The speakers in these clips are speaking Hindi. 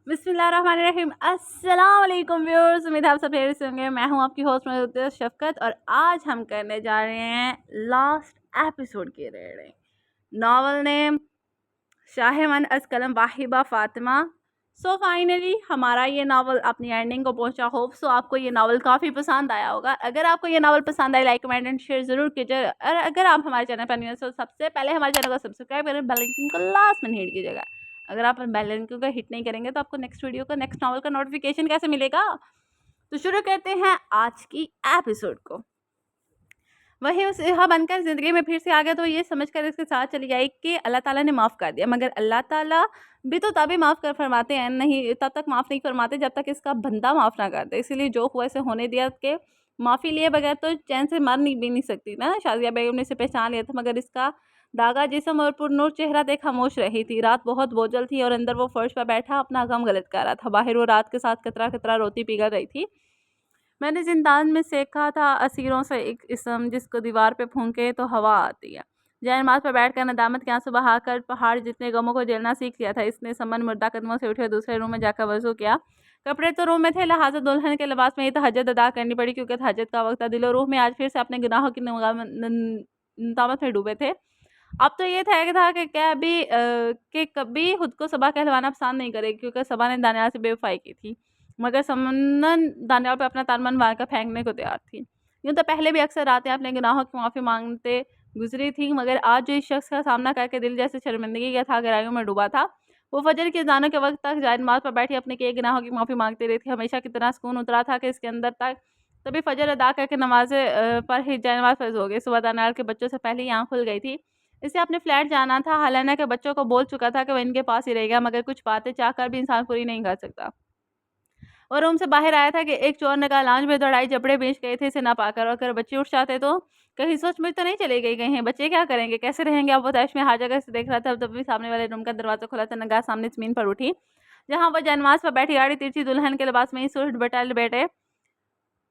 बिस्मिल्लाहिर्रहमानिर्रहीम। अस्सलाम वालेकुम व्यूअर्स, उम्मीद है आप सब खैरियत से होंगे। मैं हूं आपकी होस्ट मौजूद शफ़क़त और आज हम करने जा रहे हैं लास्ट एपिसोड की रीडिंग। नावल नेम शाहमन अज़ कलम वाहिबा फ़ातिमा। सो फाइनली हमारा ये नावल अपनी एंडिंग को पहुंचा। होप सो आपको ये नावल काफ़ी पसंद आया होगा। अगर आपको ये नावल पसंद आए, लाइक कमेंट एंड शेयर ज़रूर कीजिए। और अगर आप हमारे चैनल पर न्यू हैं तो सबसे पहले हमारे चैनल को सब्सक्राइब करें, बेल आइकन को लास्ट में हिट कीजिएगा। अगर आप बेल आइकन को हिट नहीं करेंगे तो आपको नेक्स्ट वीडियो का, नेक्स्ट नावल का नोटिफिकेशन कैसे मिलेगा। तो शुरू करते हैं आज की एपिसोड को। वही उस यहाँ बनकर ज़िंदगी में फिर से आ गया तो ये समझकर इसके साथ चली आई कि अल्लाह ताला ने माफ़ कर दिया। मगर अल्लाह ताला भी तो तभी माफ़ कर फरमाते हैं, नहीं तब तक माफ़ नहीं फरमाते जब तक इसका बंदा माफ़ ना कर दे। इसीलिए जो हुआ इसे होने दिया कि माफ़ी लिए बगैर तो चैन से मर भी नहीं सकती ना। शाज़िया बेगम ने इसे पहचान लिया था, मगर इसका दागा जिस्म और पुरनूर चेहरा देख खामोश रही थी। रात बहुत बोझल थी और अंदर वो फर्श पर बैठा अपना गम गलत कर रहा था। बाहर वो रात के साथ कतरा कतरा रोती पिघल रही थी। मैंने ज़िंदान में सीखा था असीरों से एक इसम, जिसको दीवार पे फूंके तो हवा आती है। जयनमाज़ पर बैठकर नदामत के आंसू बहाकर पहाड़ जितने गमों को झेलना सीख लिया था इसने। समन मुर्दा कदमों से उठे दूसरे रूम में जाकर वजू किया। कपड़े तो रूम में थे, लिहाजा दुल्हन के लिबास में ही तहज्जुद अदा करनी पड़ी, क्योंकि तहज्जुद का वक्त था। दिलो रूह में आज फिर से अपने गुनाहों की नदामत में डूबे थे। अब तो ये था कि कि कभी खुद को सबा कहलवाना पसंद नहीं करेगी, क्योंकि सबा ने दानियाल से बेवफाई की थी। मगर समन दानियाल पे अपना तानमन मारकर फेंकने को तैयार थी। यूँ तो पहले भी अक्सर रातें अपने गुनाहों की माफ़ी मांगते गुजरी थी, मगर आज जो इस शख्स का सामना करके दिल जैसे शर्मिंदगी के था गहराइयों में डूबा था। वो फजर की अज़ानों के वक्त तक जाए नमाज़ पर बैठी अपने किए गुनाहों की माफ़ी मांगती रही थी। हमेशा की तरह सुकून उतरा था कि इसके अंदर तक। तभी फजर अदा करके नमाज़ें पर ही जाए नमाज़ फ़र्ज़ हो गई। सुबह दानियाल के बच्चों से पहले ही आँख खुल गई थी। इसे अपने फ्लैट जाना था। हालांकि के बच्चों को बोल चुका था कि वह इनके पास ही रहेगा, मगर कुछ बातें चाहकर भी इंसान पूरी नहीं कर सकता। और रूम से बाहर आया था कि एक चोर ने कहा लांच में दौड़ाई जबड़े बेच गए थे इसे ना पाकर। और अगर बच्चे उठ जाते तो कहीं सोच में तो नहीं चले गई कहीं बच्चे क्या करेंगे, कैसे रहेंगे। अब वो तैश में हर जगह से देख रहा था। तभी सामने वाले रूम का दरवाजा खुला था। नगाह सामने जमीन पर उठी, जहाँ वह जनमाज पर बैठी आड़ी तिरछी दुल्हन के लिबास में ही सुर बटल बेटे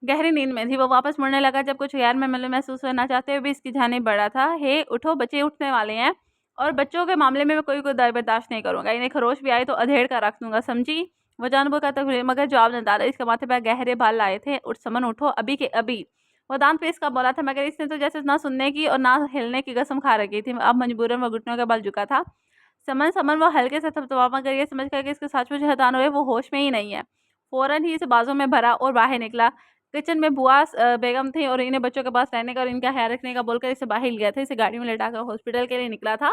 गहरी नींद में थी। वो वापस मुड़ने लगा जब कुछ गैर मामूली महसूस होना चाहते हुए भी इसकी जानिब बढ़ा था। हे उठो, बच्चे उठने वाले हैं और बच्चों के मामले में मैं कोई बर्दाश्त नहीं करूंगा। इन्हें खरोश भी आए तो अधेड़ कर रख दूंगा, समझी। वो जानबूझ का तक मगर जवाब न डाला। इसके माथे पर गहरे बाल लाए थे। उठ समन, उठो अभी के अभी। वो दांत पेश का बोला था, मगर इसने तो जैसे ना सुनने की और ना हिलने की कसम खा रखी थी। अब मजबूरन वो घुटनों के बल झुका था। समन समन वो हल्के से थपथपा, मगर ये समझ कर कि इसके सचमुच हैतान हुए वो होश में ही नहीं है। फौरन ही इसे बाजों में भरा और बाहर निकला। किचन में बुआ बेगम थी और इन्हें बच्चों के पास रहने का और इनका ख्याल रखने का बोलकर इसे बाहर गया था। इसे गाड़ी में लेटाकर हॉस्पिटल के लिए निकला था।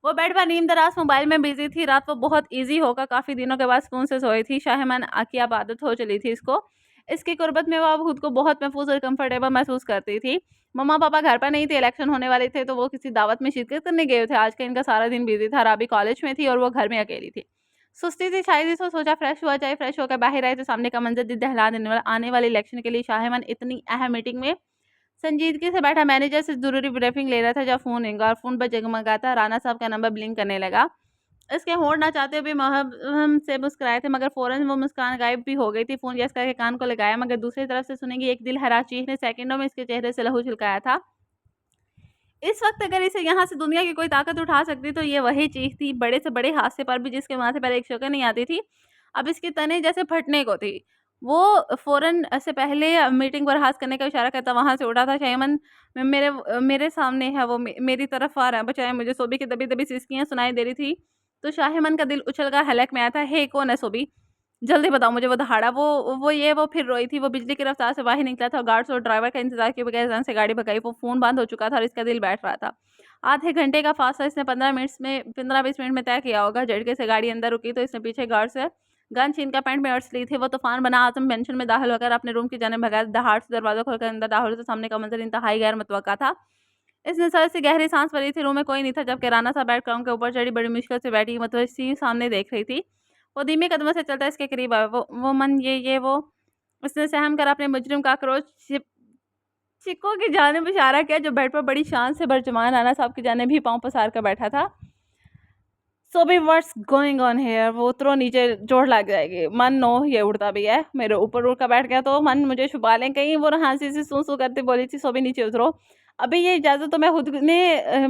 वो बेड पर नीम दराज मोबाइल में बिजी थी। रात वो बहुत इजी होकर काफ़ी दिनों के बाद सुकून से सोई थी। शाहमन की अब आदत हो चली थी इसको। इसकी कुर्बत में वो अब खुद को बहुत महफूज और कंफर्टेबल महसूस करती थी। मम्मा पापा घर पर नहीं थे, इलेक्शन होने वाले थे तो वो किसी दावत में शिरकत करने गए थे। आज का इनका सारा दिन बिजी था। राबी कॉलेज में थी और वो घर में अकेली थी। सुस्ती थी शायद इसको। सोचा फ्रेश हुआ जाए। फ्रेश होकर बाहर आए तो सामने का मंजर दिल दहला देने वाला। आने वाले इलेक्शन के लिए शाहमन इतनी अहम मीटिंग में संजीदगी से बैठा मैनेजर से जरूरी ब्रीफिंग ले रहा था जब फोन रिंगा और फोन पर जगमगाता राना साहब का नंबर ब्लिंक करने लगा। इसके होड़ ना चाहते हुए महम से मुस्कुराए थे, मगर फौरन वो मुस्कान गायब भी हो गई थी। फोन यस करके कान को लगाया, मगर दूसरी तरफ से सुनेगी एक दिल हरा चीख ने सेकंडों में इसके चेहरे से लहू छिलकाया था। इस वक्त अगर इसे यहाँ से दुनिया की कोई ताकत उठा सकती तो ये वही चीख थी। बड़े से बड़े हादसे पर भी जिसके माथे पर एक शक्ल नहीं आती थी, अब इसके तने जैसे फटने को थी। वो फौरन से पहले मीटिंग बर्खास्त करने का इशारा करता वहां से उठा था। शैमन मेरे सामने है, वो मेरी तरफ आ रहा है, बचाए मुझे। सोबी की दबी दबी सिसकियां सुनाई दे रही थी तो शाहमन का दिल उछल कर हलक में आया था। हे कौन है सोबी, जल्दी बताओ मुझे। वो दहाड़ा वो फिर रोई थी। वो बिजली की रफ्तार से बाहर निकला था और गार्ड्स और ड्राइवर का इंतजार किए बगैर जान से गाड़ी भगाई। वो फोन बंद हो चुका था और इसका दिल बैठ रहा था। आधे घंटे का फासला इसने 15-20 मिनट में तय किया होगा। झटके से गाड़ी अंदर रुकी तो इसने पीछे गार्ड से गन छीन कर पैंट में अर्स ली थी। वो तूफान बना आजम पेंशन में दाखिल होकर अपने रूम की जाने भगा। दहाड़ से दरवाजा खोलकर अंदर दाखिल तो सामने का मंजर इंतहाई गैर मुतवक्का था। इसने सर से गहरी सांस भरी थी। रूम में कोई नहीं था। जबकि राना साहब बेड काउंट के ऊपर चढ़ी बड़ी मुश्किल से बैठी मतवसी सामने देख रही थी। वो धीमे कदमों से चलता इसके करीब आया। वो मन ये वो उसने सहम कर अपने मुजरिम का आक्रोश चिक्को की जानिब इशारा किया, जो बेड पर बड़ी शान से बरजमान राना साहब की जानिब भी पांव पसार कर बैठा था। सो भी व्हाट्स गोइंग ऑन हेयर। वो उतरो नीचे, चोट लग जाएगी। मन नो ये उड़ता भी है, मेरे ऊपर उड़ कर बैठ गया तो मन मुझे छुपा लें कहीं। वो हंसी से सू सू करते बोली थी, सो भी नीचे उतरो। अभी ये इजाज़त तो मैं खुद ने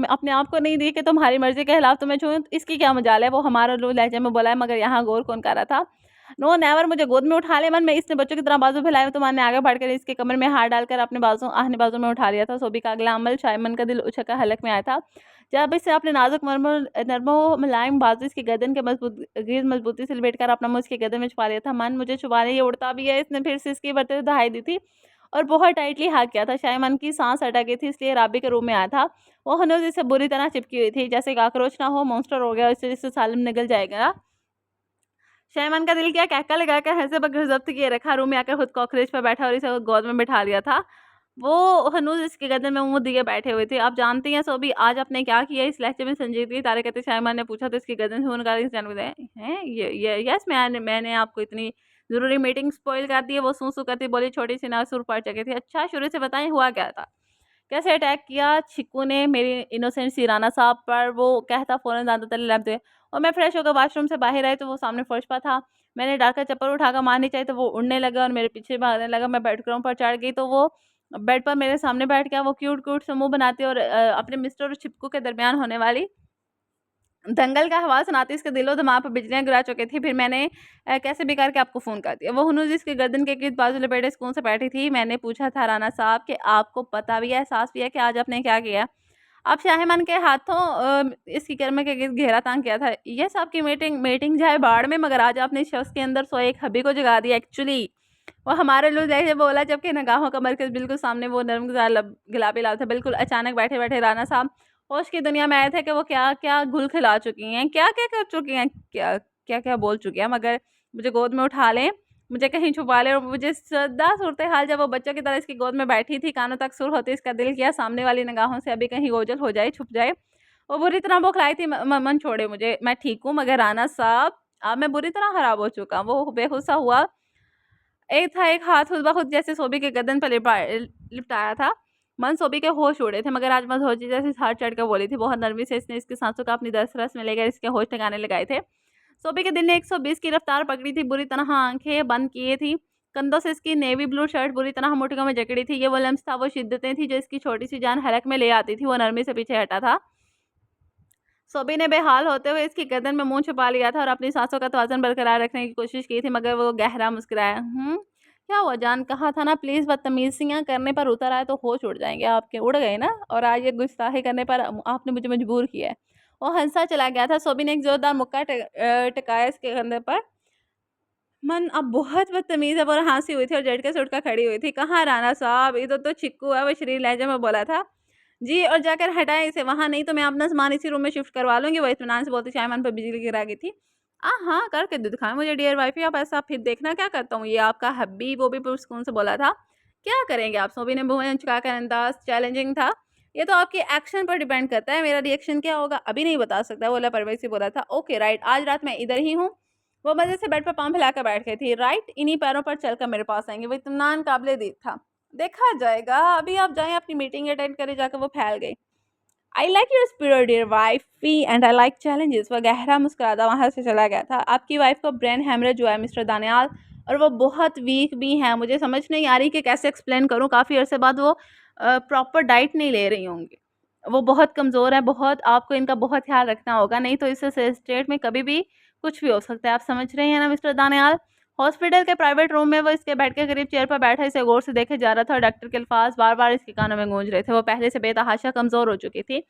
अपने आप को नहीं दी कि तुम्हारी मर्ज़ी के खिलाफ तुम्हें छूऊँ, इसकी क्या मजाल है। वो हमारा लो लहजे में बोला है, मगर यहाँ गौर कौन कर रहा था। नो नेवर, मुझे गोद में उठा ले मन में, इसने बच्चों की तरह बाजू फैलाए तो मैंने आगे बढ़कर इसके कमर में हाथ डालकर अपने आहने बाजू में उठा लिया था। सोबी का अगला अमल शायमन का दिल उछल कर हलक में आया था। जब इसे अपने नाजुक नरमो मुलायम बाजू इसकी गर्दन के मजबूती से लपेट कर अपना मुँह इसकी गर्दन में छुपा लिया था। मन मुझे छुपाने ये उड़ता भी है। इसने फिर से इसकी बढ़ते दहाई दी थी और बहुत टाइटली हग किया था। शायमन की सांस अटक गई थी, इसलिए राबी के रूम में आया था। वो हनूज इससे बुरी तरह चिपकी हुई थी, जैसे काकरोच ना हो, मॉन्स्टर हो गया, इससे सालिम निकल जाएगा। शायमन का दिल किया कहका लगाकर हंसे बगैर जब्त किए रखा। रूम में आकर खुद कॉकरोच पर बैठा और इसे गोद में बिठा लिया था। वो हनूज इसके गर्दन में मुंह दिए बैठे हुए थे। आप जानती हैं सोबी, आज आपने क्या किया? इस लहजे में संजीदगी तारे कहते शायमन ने पूछा तो इसकी गर्दन से खून निकाल के जानबूझ हैं ये यस मैंने आपको इतनी ज़रूरी मीटिंग स्पॉइल कर दी है। वो सूं-सूं करती बोली, छोटी सी नाक सुर पड़ चुकी थी। अच्छा, शुरू से बताएं हुआ क्या था? कैसे अटैक किया चिक्कू ने मेरी इनोसेंट सी राना साहब पर? वो कहता फ़ौरन दांतों तले लैप दिए और मैं फ्रेश होकर वॉशरूम से बाहर आई तो वो सामने फर्श पर था। मैंने डालकर चप्पल उठाकर मारनी चाहिए तो वो उड़ने लगा और मेरे पीछे भागने लगा। मैं बेडरूम पर चढ़ गई तो वो बेड पर मेरे सामने बैठ गया। वो क्यूट से मुँह बनाती और अपने मिस्टर और चिपकू के दरमियान होने वाली दंगल का आवाज़ सुनाती इसके दिलो-दिमाग पर बिजलियाँ गिरा चुकी थी। फिर मैंने कैसे भी करके आपको फ़ोन कर दिया। वो हनूज़ इसकी गर्दन के गिर्द बाजू लपेटे सुकून से बैठी थी। मैंने पूछा था राना साहब कि आपको पता भी है, एहसास भी है कि आज आपने क्या किया? आप शाहिमान के हाथों इसकी गर्दन के गिर्द घेरा तान किया था। यस, आपकी मीटिंग जाए बाढ़ में, मगर आज आपने इस शख्स के अंदर सोए एक हब्बी को जगा दिया। एक्चुअली वो हमारे लुत्फ़ जैसे बोला, जबकि निगाहों का मरकज़ बिल्कुल सामने वो नरम गुलाबी लाल था। बिल्कुल अचानक बैठे-बैठे राना साहब होश की दुनिया में आए थे कि वो क्या-क्या घुल खिला चुकी हैं, क्या-क्या कर चुकी हैं, क्या-क्या बोल चुकी हैं। मगर मुझे गोद में उठा लें, मुझे कहीं छुपा लें और मुझे सदा सूरत-ए-हाल जब वो बच्चों की तरह इसकी गोद में बैठी थी, कानों तक सुर होती, इसका दिल किया सामने वाली निगाहों से अभी कहीं ओझल हो जाए, छुप जाए। वो बुरी तरह बौखलाई थी। मन छोड़े मुझे, मैं ठीक हूँ, मगर राना साहब अब मैं बुरी तरह खराब हो चुका। वो बेहोशा हुआ। एक हाथ खुद ब खुद जैसे सोबी के गर्दन पर लिपटाया था। मन सोबी के होश उड़े थे, मगर आज मदहोशी जैसे हाथ चढ़ कर बोली थी। बहुत नरमी से इसने इसकी सांसों को अपनी दस-रस में लेकर इसके होश ठिकाने लगाए थे। सोबी के दिल ने 120 की रफ्तार पकड़ी थी, बुरी तरह आँखें बंद किए थी। कंधों से इसकी नेवी ब्लू शर्ट बुरी तरह मुठ्ठियों में जकड़ी थी। ये वो लम्स था, वो शिद्दतें थी जो इसकी छोटी-सी जान हलक में ले आती थी। वो नरमी से पीछे हटा था। सोबी ने बेहाल होते हुए इसकी गर्दन में मुँह छुपा लिया था और अपनी सांसों का तवाज़ुन बरकरार रखने की कोशिश की थी, मगर वो गहरा मुस्कुराया। क्या हुआ जान? कहा था ना प्लीज़ बदतमीज़ियाँ करने पर उतर आए तो होश उड़ जाएँगे आपके। उड़ गए ना, और आज ये गुस्ताखी करने पर आपने मुझे मजबूर किया है। वो हँसा चला गया था। सोबी ने एक ज़ोरदार मुक्का टिकाया इसके कंधे पर। मन अब बहुत बदतमीज़ है। वो हँसी हुई थी और झटके से उठकर खड़ी हुई थी। कहाँ राना साहब, इधर तो चिक्कू है। वो शरीर लहजे में बोला था। जी, और जाकर हटाएँ इसे वहाँ, नहीं तो मैं अपना सामान इसी रूम में शिफ्ट करवा लूँगी। वो इत्मीनान से बोलती शायमान पर बिजली गिरा गई थी। हाँ, करके तो दिखाएँ मुझे डियर वाइफ़ी, आप ऐसा फिर देखना क्या करता हूँ। ये आपका हब्बी, वो भी पुरसुकून से बोला था। क्या करेंगे आप? सोबी ने मुँह चुकाकर अंदाज़ चैलेंजिंग था। ये तो आपके एक्शन पर डिपेंड करता है, मेरा रिएक्शन क्या होगा अभी नहीं बता सकता, बोला परवेज़ से बोला था। ओके राइट, आज रात मैं इधर ही हूँ। वो मज़े से बेड पर पाँव फैलाकर बैठ गई थी। राइट, इन्हीं पैरों पर चलकर मेरे पास आएँगे। वो इत्मीनान काबिल-ए-दीद था। देखा जाएगा, अभी आप जाएँ अपनी मीटिंग अटेंड करें। जाकर वो फैल गई। I like your spirit dear wifey and I like challenges. वह गहरा मुस्कुराता वहाँ से चला गया था। आपकी वाइफ को ब्रेन हैमरेज हुआ है मिस्टर दानियाल, और वो बहुत वीक भी हैं। मुझे समझ नहीं आ रही कि कैसे एक्सप्लेन करूँ। काफ़ी अरसे बाद वो प्रॉपर डाइट नहीं ले रही होंगी। वो बहुत कमज़ोर है, बहुत आपको इनका बहुत ख्याल रखना होगा, नहीं तो इस स्टेट में कभी भी कुछ भी हो सकता है। आप समझ रहे हैं ना मिस्टर दानियाल? हॉस्पिटल के प्राइवेट रूम में वो इसके बेड के करीब चेयर पर बैठा इसे गौर से देखे जा रहा था और डॉक्टर के अल्फाज बार-बार इसके कानों में गूंज रहे थे। वो पहले से बेतहाशा कमज़ोर हो चुकी थी।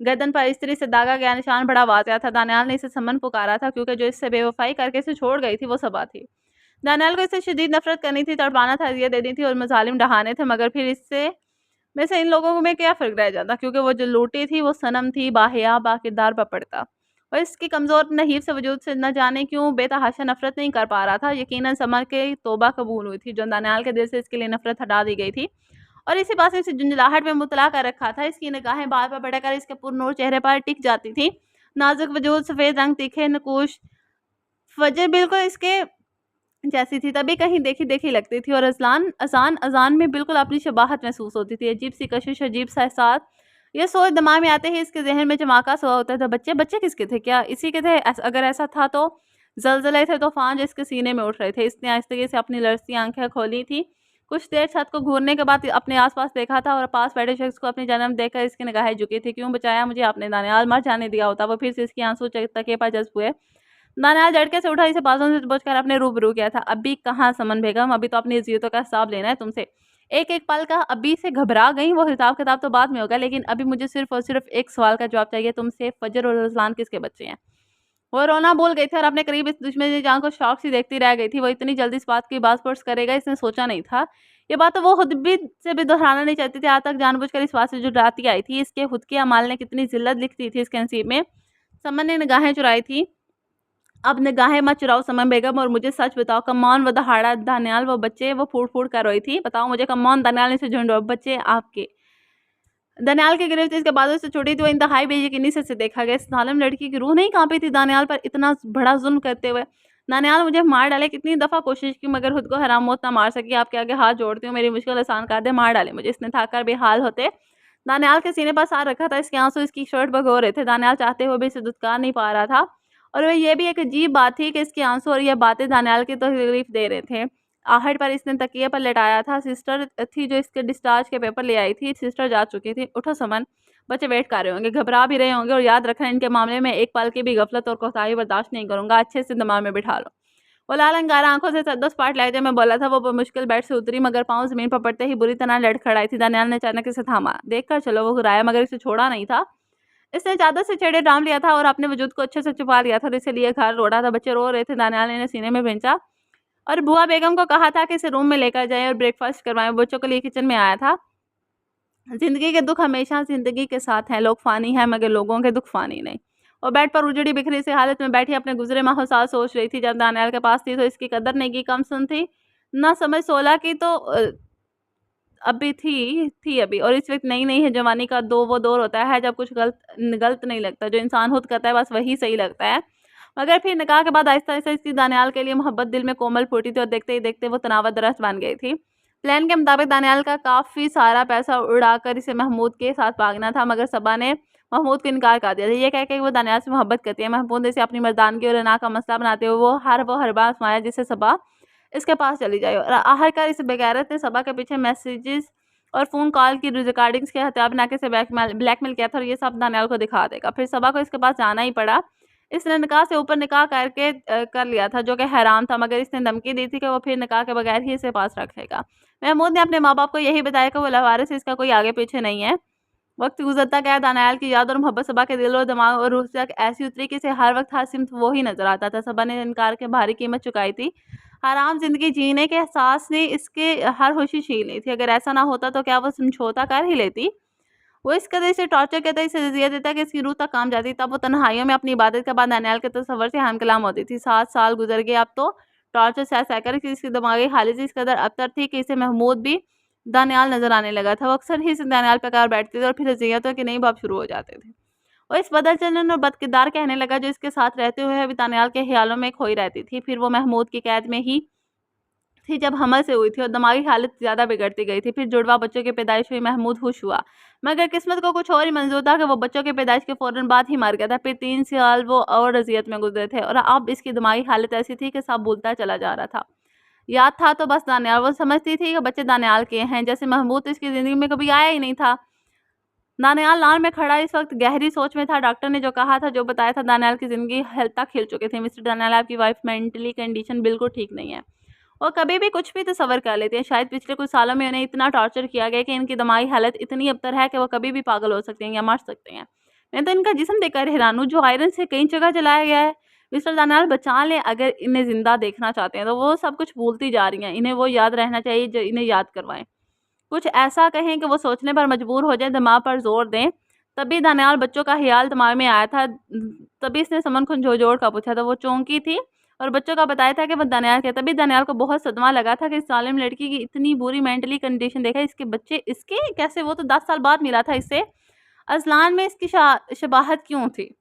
गर्दन पर इस्त्री से दागा गया निशान बड़ा वाज़ेह था। दानियाल ने इसे समन पुकारा था, क्योंकि जो इससे बेवफ़ाई करके इसे छोड़ गई थी वो सबा थी। दानियाल को इससे शदीद नफ़रत करनी थी, तड़पाना था, अज़ियत देनी थी और मज़ालिम ढहाने थे, मगर फिर इससे में से इन लोगों में क्या फ़र्क रह जाता, क्योंकि वो जो लूटी थी वो सनम थी, बाहया, बाकिरदार बपड़ता। और इसकी कमज़ोर नहीफ़ से वजूद से न जाने क्यों बेतहाशा नफ़रत नहीं कर पा रहा था। यकीनन समर के तौबा कबूल हुई थी, जो दानियाल के दिल से इसके लिए नफ़रत हटा दी गई थी और इसी बात से इसे झुंझलाहट में मुबतला कर रखा था। इसकी निगाहें बार बार बढ़कर इसके पुरनूर चेहरे पर टिक जाती थी। नाजुक वजूद, सफ़ेद रंग, तीखे नकूश, वजह बिल्कुल इसके जैसी थी, तभी कहीं देखी-देखी लगती थी और अज़ान में बिल्कुल अपनी शबाहत महसूस होती थी। अजीब-सी कशिश, अजीब-सा एहसास, ये सोच दिमाग में आते ही इसके ज़हन में जमाका सा होता था। बच्चे किसके थे? क्या इसी के थे? अगर ऐसा था तो ज़लज़ले थे, तूफ़ान जो इसके सीने में उठ रहे थे। इसने आहिस्तगी से अपनी लरज़ती आँखें खोली थी। कुछ देर छत को घूरने के बाद अपने आसपास देखा था और पास बैठे शख्स को अपनी जन्म देखकर इसकी निगाहें झुकी थी। क्यों बचाया मुझे आपने दानियाल, मर जाने दिया होता। वो फिर से इसकी आंसू तकिए पर जज्ब हुए। दानियाल झटके से उठा, इसे बाजों से दबोचकर अपने रूबरू किया था। अभी कहाँ समन बेगम, अभी तो अपनी इज्जतों का हिसाब लेना है तुमसे। एक एक पल का अभी से घबरा गई। वो हिसाब किताब तो बाद में होगा, लेकिन अभी मुझे सिर्फ और सिर्फ एक सवाल का जवाब चाहिए तुमसे, फजर और रज़लान किसके बच्चे हैं? वो रोना भूल गई थी और अपने करीब इस दुश्मन जान को शौक से देखती रह गई थी। वो इतनी जल्दी इस बात की बात पुरस करेगा इसने सोचा नहीं था। ये बात तो वो खुद भी से भी दोहराना नहीं चाहती थी। आज तक जानबूझकर इस बात से जुड़ाती आई थी। इसके खुद के अमाल ने कितनी जिल्लत लिखती थी इसके नसीब में। समन ने निगाहें चुराई थी। अब निगाहें मत चुराओ समन बेगम, और मुझे सच बताओ, कमौन वो दहाड़ा दानियाल, वो बच्चे, वो फूट-फूट कर रोई थी। बताओ मुझे, कमौन दानियाल ने से ढूंढो, बच्चे आपके। दानियाल की गिरफ्त इसके बालों से छूटी थी। वो इंतहाई बेयकीनी से देखा गया। इस जालिम लड़की की रूह नहीं कांपी थी दानियाल पर इतना बड़ा जुल्म करते हुए। दानियाल मुझे मार डाले, कितनी दफ़ा कोशिश की मगर खुद को हराम मौत ना मार सकी। आपके आगे हाथ जोड़ती हूँ, मेरी मुश्किल आसान कर दे, मार डाले मुझे। इसने थक बेहाल होते दानियाल के सीने पर सार रखा था। इसके आंसू इसकी शर्ट भगो रहे थे। दानियाल चाहते हुए भी इसे दुत्कार नहीं पा रहा था। और वह ये भी एक अजीब बात थी कि इसके आंसू और ये बातें दानियाल की तो तकलीफ दे रहे थे। आहट पर इसने तकिए पर लेटाया था। सिस्टर थी जो इसके डिस्चार्ज के पेपर ले आई थी। सिस्टर जा चुकी थी। उठो समन, बच्चे वेट कर रहे होंगे, घबरा भी रहे होंगे, और याद रखना इनके मामले में एक पल की भी गफलत और कोताही बर्दाश्त नहीं करूंगा। अच्छे से दिमाग में बिठा लो। वो लाल अंगारा आंखों से सद्दो सपाट लहजे में बोला था। वो मुश्किल बेड से उतरी मगर पाँव जमीन पर पड़ते ही बुरी तरह लड़खड़ाई थी। दानियाल ने अचानक इसे थामा। देख कर चलो, वो घुराया मगर इसे छोड़ा नहीं था। इसने चादर से छेड़े डाम लिया था और अपने वजूद को अच्छे से छुपा लिया था और इसे लिए घर लौटा था। बच्चे रो रहे थे। दानियाल ने इन्हें सीने में भेजा और बुआ बेगम को कहा था कि इसे रूम में लेकर जाएं और ब्रेकफास्ट करवाएं। बच्चों के लिए किचन में आया था। जिंदगी के दुख हमेशा जिंदगी के साथ हैं। लोग फानी हैं मगर लोगों के दुख फानी नहीं। और बेड पर उजड़ी बिखरी सी हालत में बैठी अपने गुजरे माह साल सोच रही थी। जब दानियाल के पास थी तो इसकी कदर नहीं की, कम सुन थी, ना समझ 16 की तो अभी थी अभी। और इस वक्त नई नई है जवानी का वो दौर होता है जब कुछ गलत गलत नहीं लगता। जो इंसान खुद करता है बस वही सही लगता है। मगर फिर निकाह के बाद आहिस्ता आहिस्ता इसकी दानियाल के लिए मोहब्बत दिल में कोमल फूटी थी और देखते ही देखते वो तनावत दरख्त बन गई थी। प्लान के मुताबिक दानियाल का काफ़ी सारा पैसा उड़ाकर इसे महमूद के साथ भागना था, मगर सबा ने महमूद को इनकार कर दिया था। ये कह के वो दानियाल से मोहब्बत करती है। महमूद इसे अपनी मर्दानगी और अना का मसला बनाते हुए वो हर बार आजमाया जिससे सबा इसके पास चली जाए। और आखिरकार इस बेगैरत ने सबा के पीछे मैसेजेस और फ़ोन कॉल की रिकॉर्डिंग्स के हथियार बना के इसे ब्लैकमेल किया था और ये सब दानियाल को दिखा देगा। फिर सबा को इसके पास जाना ही पड़ा। इसने निकाह से ऊपर निकाह करके कर लिया था, जो कि हराम था, मगर इसने धमकी दी थी कि वो फिर निकाह के बगैर ही इसे पास रखेगा। महमूद ने अपने माँ-बाप को यही बताया कि वो लावारिस इसका कोई आगे पीछे नहीं है। वक्त गुजरता गया। दानियाल की याद और मोहब्बत सबा के दिल और दिमाग और रूह तक ऐसी उतरी कि इसे हर वक्त हर सिमत वो ही नजर आता था। सबा ने इनकार के भारी कीमत चुकाई थी। हराम जिंदगी जीने के एहसास ने इसके हर खुशी छीन ली थी। अगर ऐसा ना होता तो क्या वो समझौता कर ही लेती? वो इस कदर इसे टॉर्चर करता, इसे अज़ियत देता कि इसकी रूह तक काम जाती। तब वो तन्हाइयों में अपनी इबादत के बाद दानियाल के तसव्वुर से हमकलाम होती थी। 7 साल गुजर गए अब तो टॉर्चर सह कर इसकी दिमागी हालत इस कदर अबतर थी कि इसे महमूद भी दानियाल नजर आने लगा था। वो अक्सर ही इसे दानियाल पे कार बैठते थे और फिर अज़ियतों के नई बाब शुरू हो जाते थे। और इस बदलचलन और बदकिरदार कहने लगा जो इसके साथ रहते हुए अभी दानियाल के ख्यालों में खोई रहती थी। फिर वो महमूद की कैद में ही थी जब हमल से हुई थी और दिमागी हालत ज़्यादा बिगड़ती गई थी। फिर जुड़वा बच्चों की पैदाइश हुई। महमूद खुश हुआ, मगर किस्मत को कुछ और ही मंजूर था कि वो बच्चों की पैदाइश के फ़ौरन बाद ही मर गया था। फिर 3 साल वो और अजियत में गुजरे थे और अब इसकी दिमागी हालत ऐसी थी कि सब भूलता चला जा रहा था। याद था तो बस दानियाल। वो समझती थी कि बच्चे दानियाल के हैं, जैसे महमूद इसकी ज़िंदगी में कभी आया ही नहीं था। दानियाल लाल में खड़ा इस वक्त गहरी सोच में था। डॉक्टर ने जो कहा था, जो बताया था, दानियाल की ज़िंदगी हल तक खिल चुके थे। मिस्टर दानियाल, आपकी वाइफ मेंटली कंडीशन बिल्कुल ठीक नहीं है और कभी भी कुछ भी तसव्वुर कर लेते हैं। शायद पिछले कुछ सालों में उन्हें इतना टॉर्चर किया गया कि इनकी दिमागी हालत इतनी अबतर है कि वो कभी भी पागल हो सकते हैं या मर सकते हैं। मैं तो इनका जिस्म देखकर हैरान हूँ जो आयरन से कई जगह जलाया गया है। मिस्टर दानियाल, बचा लें। अगर इन्हें जिंदा देखना चाहते हैं तो वो सब कुछ भूलती जा रही हैं। इन्हें वो याद रहना चाहिए जो इन्हें याद करवाएं। कुछ ऐसा कहें कि वो सोचने पर मजबूर हो जाए, दिमाग पर जोर दें। तभी दानियाल बच्चों का ख्याल दिमाग में आया था। तभी इसने समन को झोर का पूछा था। वो चौंकी थी और बच्चों का बताया था कि वो दानियाल के। तभी दानियाल को बहुत सदमा लगा था कि इस जालिम लड़की की इतनी बुरी मेंटली कंडीशन देखा। इसके बच्चे इसके कैसे? वो तो 10 साल बाद मिला था इससे। अज़लान में इसकी शबाहत क्यों थी?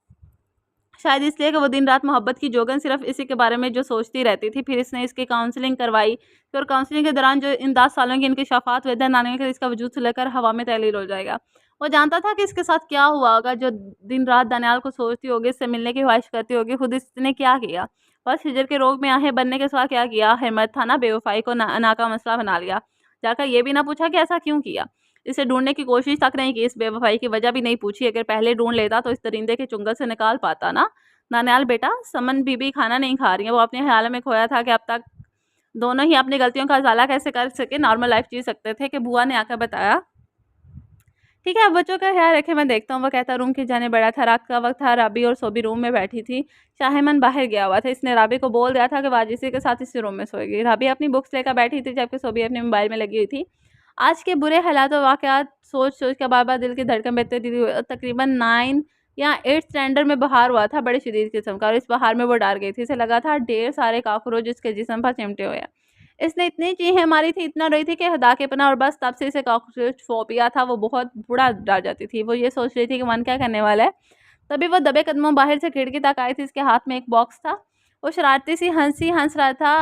शायद इसलिए कि वो दिन रात मोहब्बत की जोगन सिर्फ इसी के बारे में जो सोचती रहती थी। फिर इसने इसकी काउंसलिंग करवाई और काउंसलिंग के दौरान जो इन 10 सालों की इंकशाफात हुए थे, नानी के इसका वजूद लेकर हवा में तहलील हो जाएगा। वो जानता था कि इसके साथ क्या हुआ होगा, जो दिन रात दानियाल को सोचती होगी, इससे मिलने की ख्वाहिश करती होगी। खुद इसने क्या किया? बस हिजर के रोग में आहें बनने के सिवा क्या किया? हिम्मत था ना बेवफाई को ना का मसला बना लिया। जाकर ये भी ना पूछा कि ऐसा क्यों किया। इसे ढूँढने की कोशिश तक नहीं की, इस बेवफ़ाई की वजह भी नहीं पूछी। अगर पहले ढूँढ लेता तो इस दरिंदे के चुंगल से निकाल पाता ना। नानिहाल बेटा, समन बीबी खाना नहीं खा रही हैं। वो अपने ख़्यालों में खोया था कि अब तक दोनों ही अपनी गलतियों का इज़ाला कैसे कर सके, नॉर्मल लाइफ़ जी सकते थे कि बुआ ने आकर बताया, ठीक है, अब बच्चों का ख़्याल रखें, मैं देखता हूँ। वो कहता रूम की जाने बढ़ा था। रात का वक़्त था, राबी और सोबी रूम में बैठी थी। शाहिमान बाहर गया हुआ था। इसने राबी को बोल दिया था कि वो आज इसी के साथ इसी रूम में सोएगी। राबी अपनी बुक्स लेकर बैठी थी, जबकि सोबी अपने मोबाइल में लगी हुई थी। आज के बुरे हालात और वाक़यात सोच-सोच कर बार-बार दिल की धड़कन बढ़ती थी। तकरीबन 9 या 8th स्टैंडर्ड में बहार हुआ था, बड़ी शदीद किस्म का, और इस बहार में वो डर गई थी। इसे लगा था ढेर सारे कॉकरोच इसके जिस्म पर चिमटे हुए हैं। इसने इतनी चीखें मारी थी, इतना रोई थी कि हदा के पना, और बस तब से इसे कॉकरोच फ़ोबिया था। वो बहुत बुरा डर जाती थी। वो ये सोच रही थी कि मन क्या करने वाला है। तभी वो दबे कदमों बाहर से खिड़की तक आई थी। इसके हाथ में एक बॉक्स था। वो शरारती सी हंस रहा था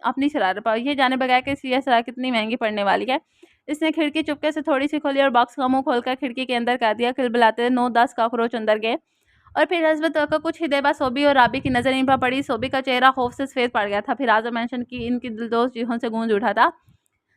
अपनी शरारत पर, ये जाने बगैर कि ये शरारत कितनी महंगी पड़ने वाली है। इसने खिड़की चुपके से थोड़ी सी खोली और बॉक्स का मुंह खोलकर खिड़की के अंदर कर दिया। खिलबिलाते 9-10 कॉकरोच अंदर गए और फिर हस्बत का कुछ ही देर बाद सोबी और राबी की नज़र इन पर पड़ी। सोबी का चेहरा खौफ से सफ़ेद पड़ गया था। फिर आज़म मेंशन की इनकी दिलदोज़ चीखों से गूंज उठा था।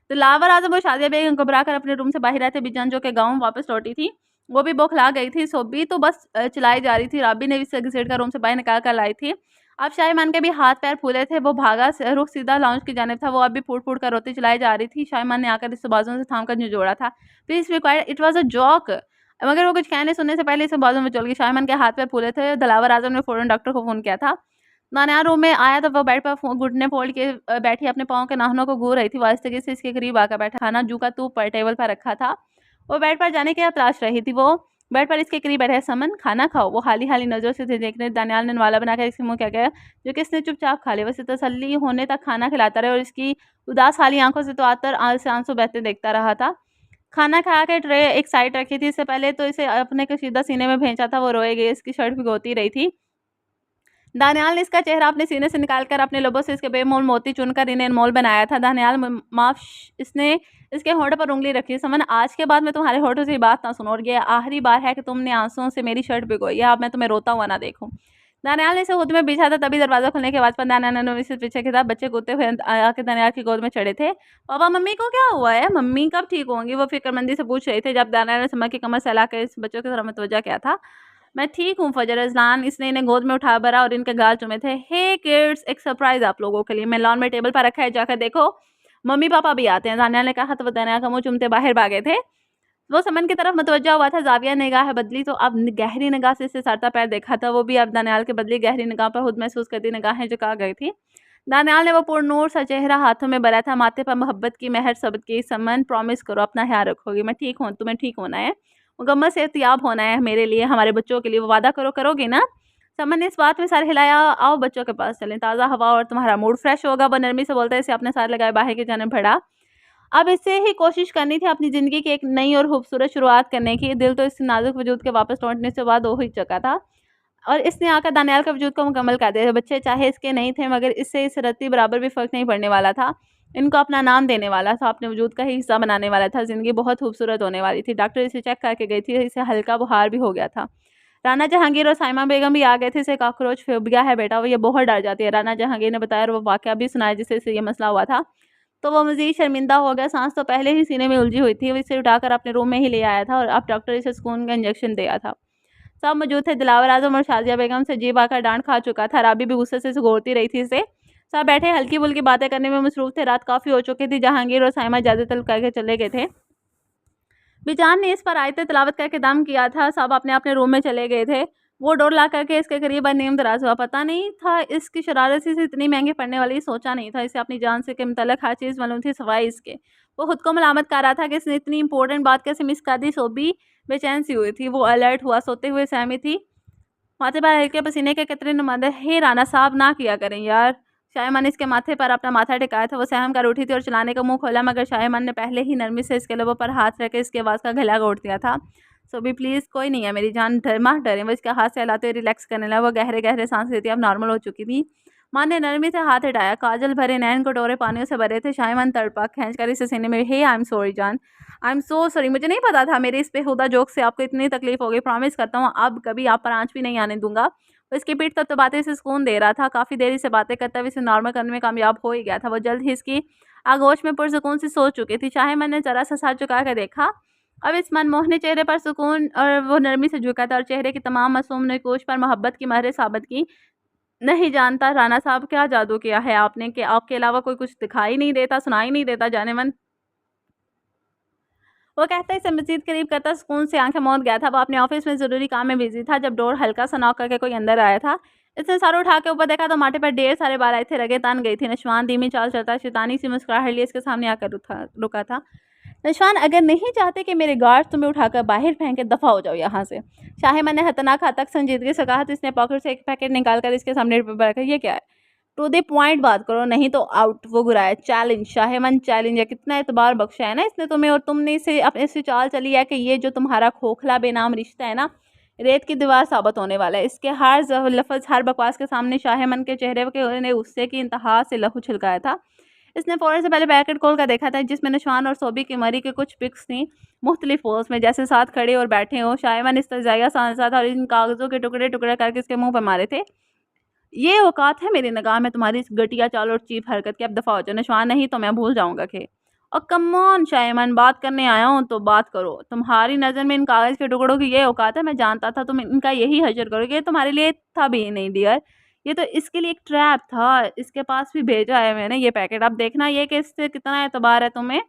दिलावर आज़म और शादिया बेगम घबरा कर अपने रूम से बाहर आए थे। बिजान जो कि गाँव वापस लौटी थी, वो भी बौखला गई थी। सोबी तो बस चिल्लाई जा रही थी। राबी ने भी इसे घसीट कर रूम से बाहर निकाल कर लाई थी। अब शाइमान के भी हाथ पैर फूले थे। वो भागा, रुख सीधा लाउंज की जानिब था। वो अब भी फूट-फूट कर रोती चिल्लाई जा रही थी। शाइमान ने आकर इसे बाजुओं से थाम कर झंझोड़ा था। Please be quite, it was a joke. मगर वो कुछ कहने सुनने से पहले इसे बाजुओं में चल गई। शाइमान के हाथ पैर फूले थे। दिलावर आज़म ने फ़ौरन डॉक्टर को फ़ोन किया था। नानिहाल रूम में आया तो वो बेड पर घुटने फोल्ड के बैठी अपने पाँव के नाखूनों को घूर रही थी। वाइस्तगी से इसके करीब आकर बैठा। खाना जू का तू पर टेबल पर रखा था। वो बेड पर जाने की तलाश रही थी। वो बेड पर इसके करीब बैठा, समन खाना खाओ। वो हाली नज़रों से देखने दानियाल ने नवाला बनाकर इसके मुंह क्या गया, जो कि इसने चुपचाप खा लिया। वैसे तसल्ली होने तक खाना खिलाता रहा और इसकी उदास हाली आंखों से तो आतर से आंसू बहते देखता रहा था। खाना खा के ट्रे एक साइड रखी थी। इससे पहले तो इसे अपने कशीदा सीने में भेजा था। वो रोए गई, इसकी शर्ट भिगोती रही थी। दानियाल ने इसका चेहरा अपने सीने से निकालकर अपने लबों से इसके बेमोल मोती चुनकर इन्हें अनमोल बनाया था। दानियाल माफ, इसने इसके होंठ पर उंगली रखी। समन, आज के बाद मैं तुम्हारे होठों से बात ना सुनूं, और ये आखिरी बार है कि तुमने आंसुओं से मेरी शर्ट भिगोई है। अब मैं तुम्हें रोता हुआ ना देखूं। दानियाल ने इसे खुद में बिछा था। तभी दरवाजा खुलने के बाद पर दानियाल ने इसे पीछे की तरफ बच्चे कूदते हुए आके दानियाल की गोद में चढ़े थे। पापा, मम्मी को क्या हुआ है? मम्मी कब ठीक होंगी? वो फिक्रमंदी से पूछ रहे थे जब दानियाल ने समन की कमर सहला कर इस बच्चों की तरफ मुतवज्जा किया था। मैं ठीक हूँ फजर अज़लान। इसने इन्हें गोद में उठा भरा और इनके गाल चूमे थे। हे किड्स, एक सरप्राइज आप लोगों के लिए। मैं लॉन में टेबल पर रखा है, जाकर देखो, मम्मी पापा भी आते हैं। दानियाल ने कहा तो वो दानियाल का मुंह चूमते बाहर भागे थे। वो समन की तरफ मुतवज्जा हुआ था। जाविया निगाह बदली तो अब गहरी निगाह से इसे सरता पैर देखा था। वो भी अब दानियाल के बदली गहरी निगाह पर खुद महसूस करती निगाहें झुका गई थी। दानियाल ने वो पुरनूर सा चेहरा हाथों में भरा था, माथे पर मोहब्बत की मेहर सबत की। समन, प्रॉमिस करो अपना ख्याल रखोगी। मैं ठीक हूँ, तुम्हें ठीक होना है, मुकम्मल सेहतियाब होना है, मेरे लिए, हमारे बच्चों के लिए। वो वादा करोगे ना? समन ने इस बात में सर हिलाया। आओ बच्चों के पास चलें, ताज़ा हवा और तुम्हारा मूड फ्रेश होगा। वो नरमी से बोलते इसे अपने साथ लगाए बाहर की जानिब बढ़ा। अब इसे ही कोशिश करनी थी अपनी ज़िंदगी की एक नई और खूबसूरत शुरुआत करने की। दिल तो इस नाजुक वजूद के वापस लौटने से बाद हो ही चुका था और इसने आकर दानियाल के वजूद को मुकम्मल कर दिया। बच्चे चाहे इसके नहीं थे, मगर इससे इस रत्ती बराबर भी फ़र्क नहीं पड़ने वाला था। इनको अपना नाम देने वाला था, अपने वजूद का ही हिस्सा बनाने वाला था। ज़िंदगी बहुत खूबसूरत होने वाली थी। डॉक्टर इसे चेक करके गई थी, इसे हल्का बुखार भी हो गया था। राना जहांगीर और साइमा बेगम भी आ गए थे। इसे कॉकरोच फोबिया है बेटा, वो ये बहुत डर जाती है। राना जहांगीर ने बताया और वो वाक़या भी सुनाया जिससे इसे ये मसला हुआ था। तो वो मज़ीद शर्मिंदा हो गया। सांस तो पहले ही सीने में उलझी हुई थी। वो इसे उठाकर अपने रूम में ही ले आया था और अब डॉक्टर इसे सुकून का इंजेक्शन दिया था। सब मौजूद थे। दिलावर आज़म और शाजिया बेगम से जी आकर डांट खा चुका था। राबी भी गुस्से से घूरती रही थी इसे। सब बैठे हल्की-फुल्की बातें करने में मसरूफ़ थे। रात काफ़ी हो चुकी थी। जहांगीर और साइमा इजाज़त तलब करके चले गए थे। बिजान ने इस पर आयतें तिलावत करके दम किया था। सब अपने-अपने रूम में चले गए थे। वो डोर ला करके इसके करीब नीम दराज हुआ। पता नहीं था इसकी शरारत से इतनी महंगी पड़ने वाली, सोचा नहीं था। इसे अपनी जान से के मुतल्लिक़ हर चीज़ मालूम थी सिवाय इसके। वो खुद को मलामत कर रहा था कि इसने इतनी इंपॉर्टेंट बात कैसे मिस कर दी। सोबी बेचैन सी हुई थी। वो अलर्ट हुआ, सोते हुए सहमी थी। माथे पर हल्के पसीने के कतरे नुमाइंदे। हे राना साहब, ना किया करें यार। शायमान इसके माथे पर अपना माथा टिकाया था। वो सहम कर उठी थी और चलाने का मुंह खोला, मगर शायमान ने पहले ही नरमी से इसके लबों पर हाथ रख के इसकी आवाज़ का गला घोंट दिया था। सो भी प्लीज़, कोई नहीं है मेरी जान, मत डरें। वो इसके हाथ से हिलाते हुए रिलैक्स करने लगा। वो गहरे गहरे सांस लेती अब नॉर्मल हो चुकी थी। माँ ने नरमी से हाथ हटाया। काजल भरे नैन कटोरे पानियों से भरे थे। शायमान तड़पा खींच कर इसे सीने में, हे आई एम सॉरी जान, आई एम सो सॉरी, मुझे नहीं पता था मेरे इस बेहुदा जोक से आपको इतनी तकलीफ होगी। प्रॉमिस करता हूँ अब कभी आप पर आँच भी नहीं आने दूंगा। वो इसकी पीठ तब तो बातें से सुकून दे रहा था। काफ़ी देर इससे बातें करता हुआ इसे नॉर्मल करने में कामयाब हो ही गया था। वो जल्द ही इसकी आगोश में पुरसुकून से सो चुकी थी। शाहिमन ने ज़रा-सा सर झुका कर देखा। अब इस मनमोहनी चेहरे पर सुकून और वो नरमी से झुका था और चेहरे की तमाम मासूम नकोश पर मोहब्बत की महरें साबित की। नहीं जानता राना साहब क्या जादू किया है आपने कि आपके अलावा कोई कुछ दिखाई नहीं देता, सुनाई नहीं देता जानेमन। वो कहता इसे मज़ीद करीब करता सुकून से आँखें मूंद गया था। वो अपने ऑफ़िस में ज़रूरी काम में बिज़ी था जब डोर हल्का सा नॉक करके कोई अंदर आया था। इसने सर उठा के ऊपर देखा तो माथे पर ढेर सारे बाल आए थे, रगें तन गई थी। नशवान धीमी चाल चलता शैतानी सी मुस्कुराहट लिए इसके सामने आकर रुका था। नशवान, अगर नहीं चाहते कि मेरे गार्ड्स तुम्हें उठाकर बाहर फेंके, दफ़ा हो जाओ यहाँ से। शाहिमन ने खतरनाक हद तक संजीदगी से कहा तो इसने पॉकेट से एक पैकेट निकाल कर इसके सामने रखा। ये क्या है? टू द पॉइंट बात करो, नहीं तो आउट। वो गुराया। चैलेंज शाहिमन, चैलेंज है। कितना एतबार बख्शा है ना इसने तुम्हें, और तुमने इसे अपने से चाल चली है कि ये जो तुम्हारा खोखला बेनाम रिश्ता है ना, रेत की दीवार साबित होने वाला है। इसके हर लफ्ज़, हर बकवास के सामने शाहिमन के चेहरे के ने गुस्से की इंतहा से लहू छिलकाया था। इसने फ़ौरन से पहले पैकेट खोल कर देखा था जिसमें नशवान और सोबी की मरी की कुछ पिक्स थी मुख्तलिफ पोज में, जैसे साथ खड़े और बैठे हों। शाहिमन इस्तज़ाइया सा हंसा था और इन कागज़ों के टुकड़े-टुकड़े करके इसके मुँह पे मारे थे। ये औकात है मेरी निगाह में तुम्हारी इस घटिया चाल और चीप हरकत की, अब दफ़ा हो जाओ। नशवान, नहीं तो मैं भूल जाऊँगा कि और कम ऑन शाइमन, बात करने आया हूँ तो बात करो। तुम्हारी नज़र में इन कागज़ के टुकड़ों की ये औकात है? मैं जानता था तुम इनका यही हशर करोगे। ये तुम्हारे लिए था भी नहीं डियर, ये तो इसके लिए एक ट्रैप था। इसके पास भी भेजा है मैंने ये पैकेट। अब देखना ये कि इससे कितना एतबार है तुम्हें,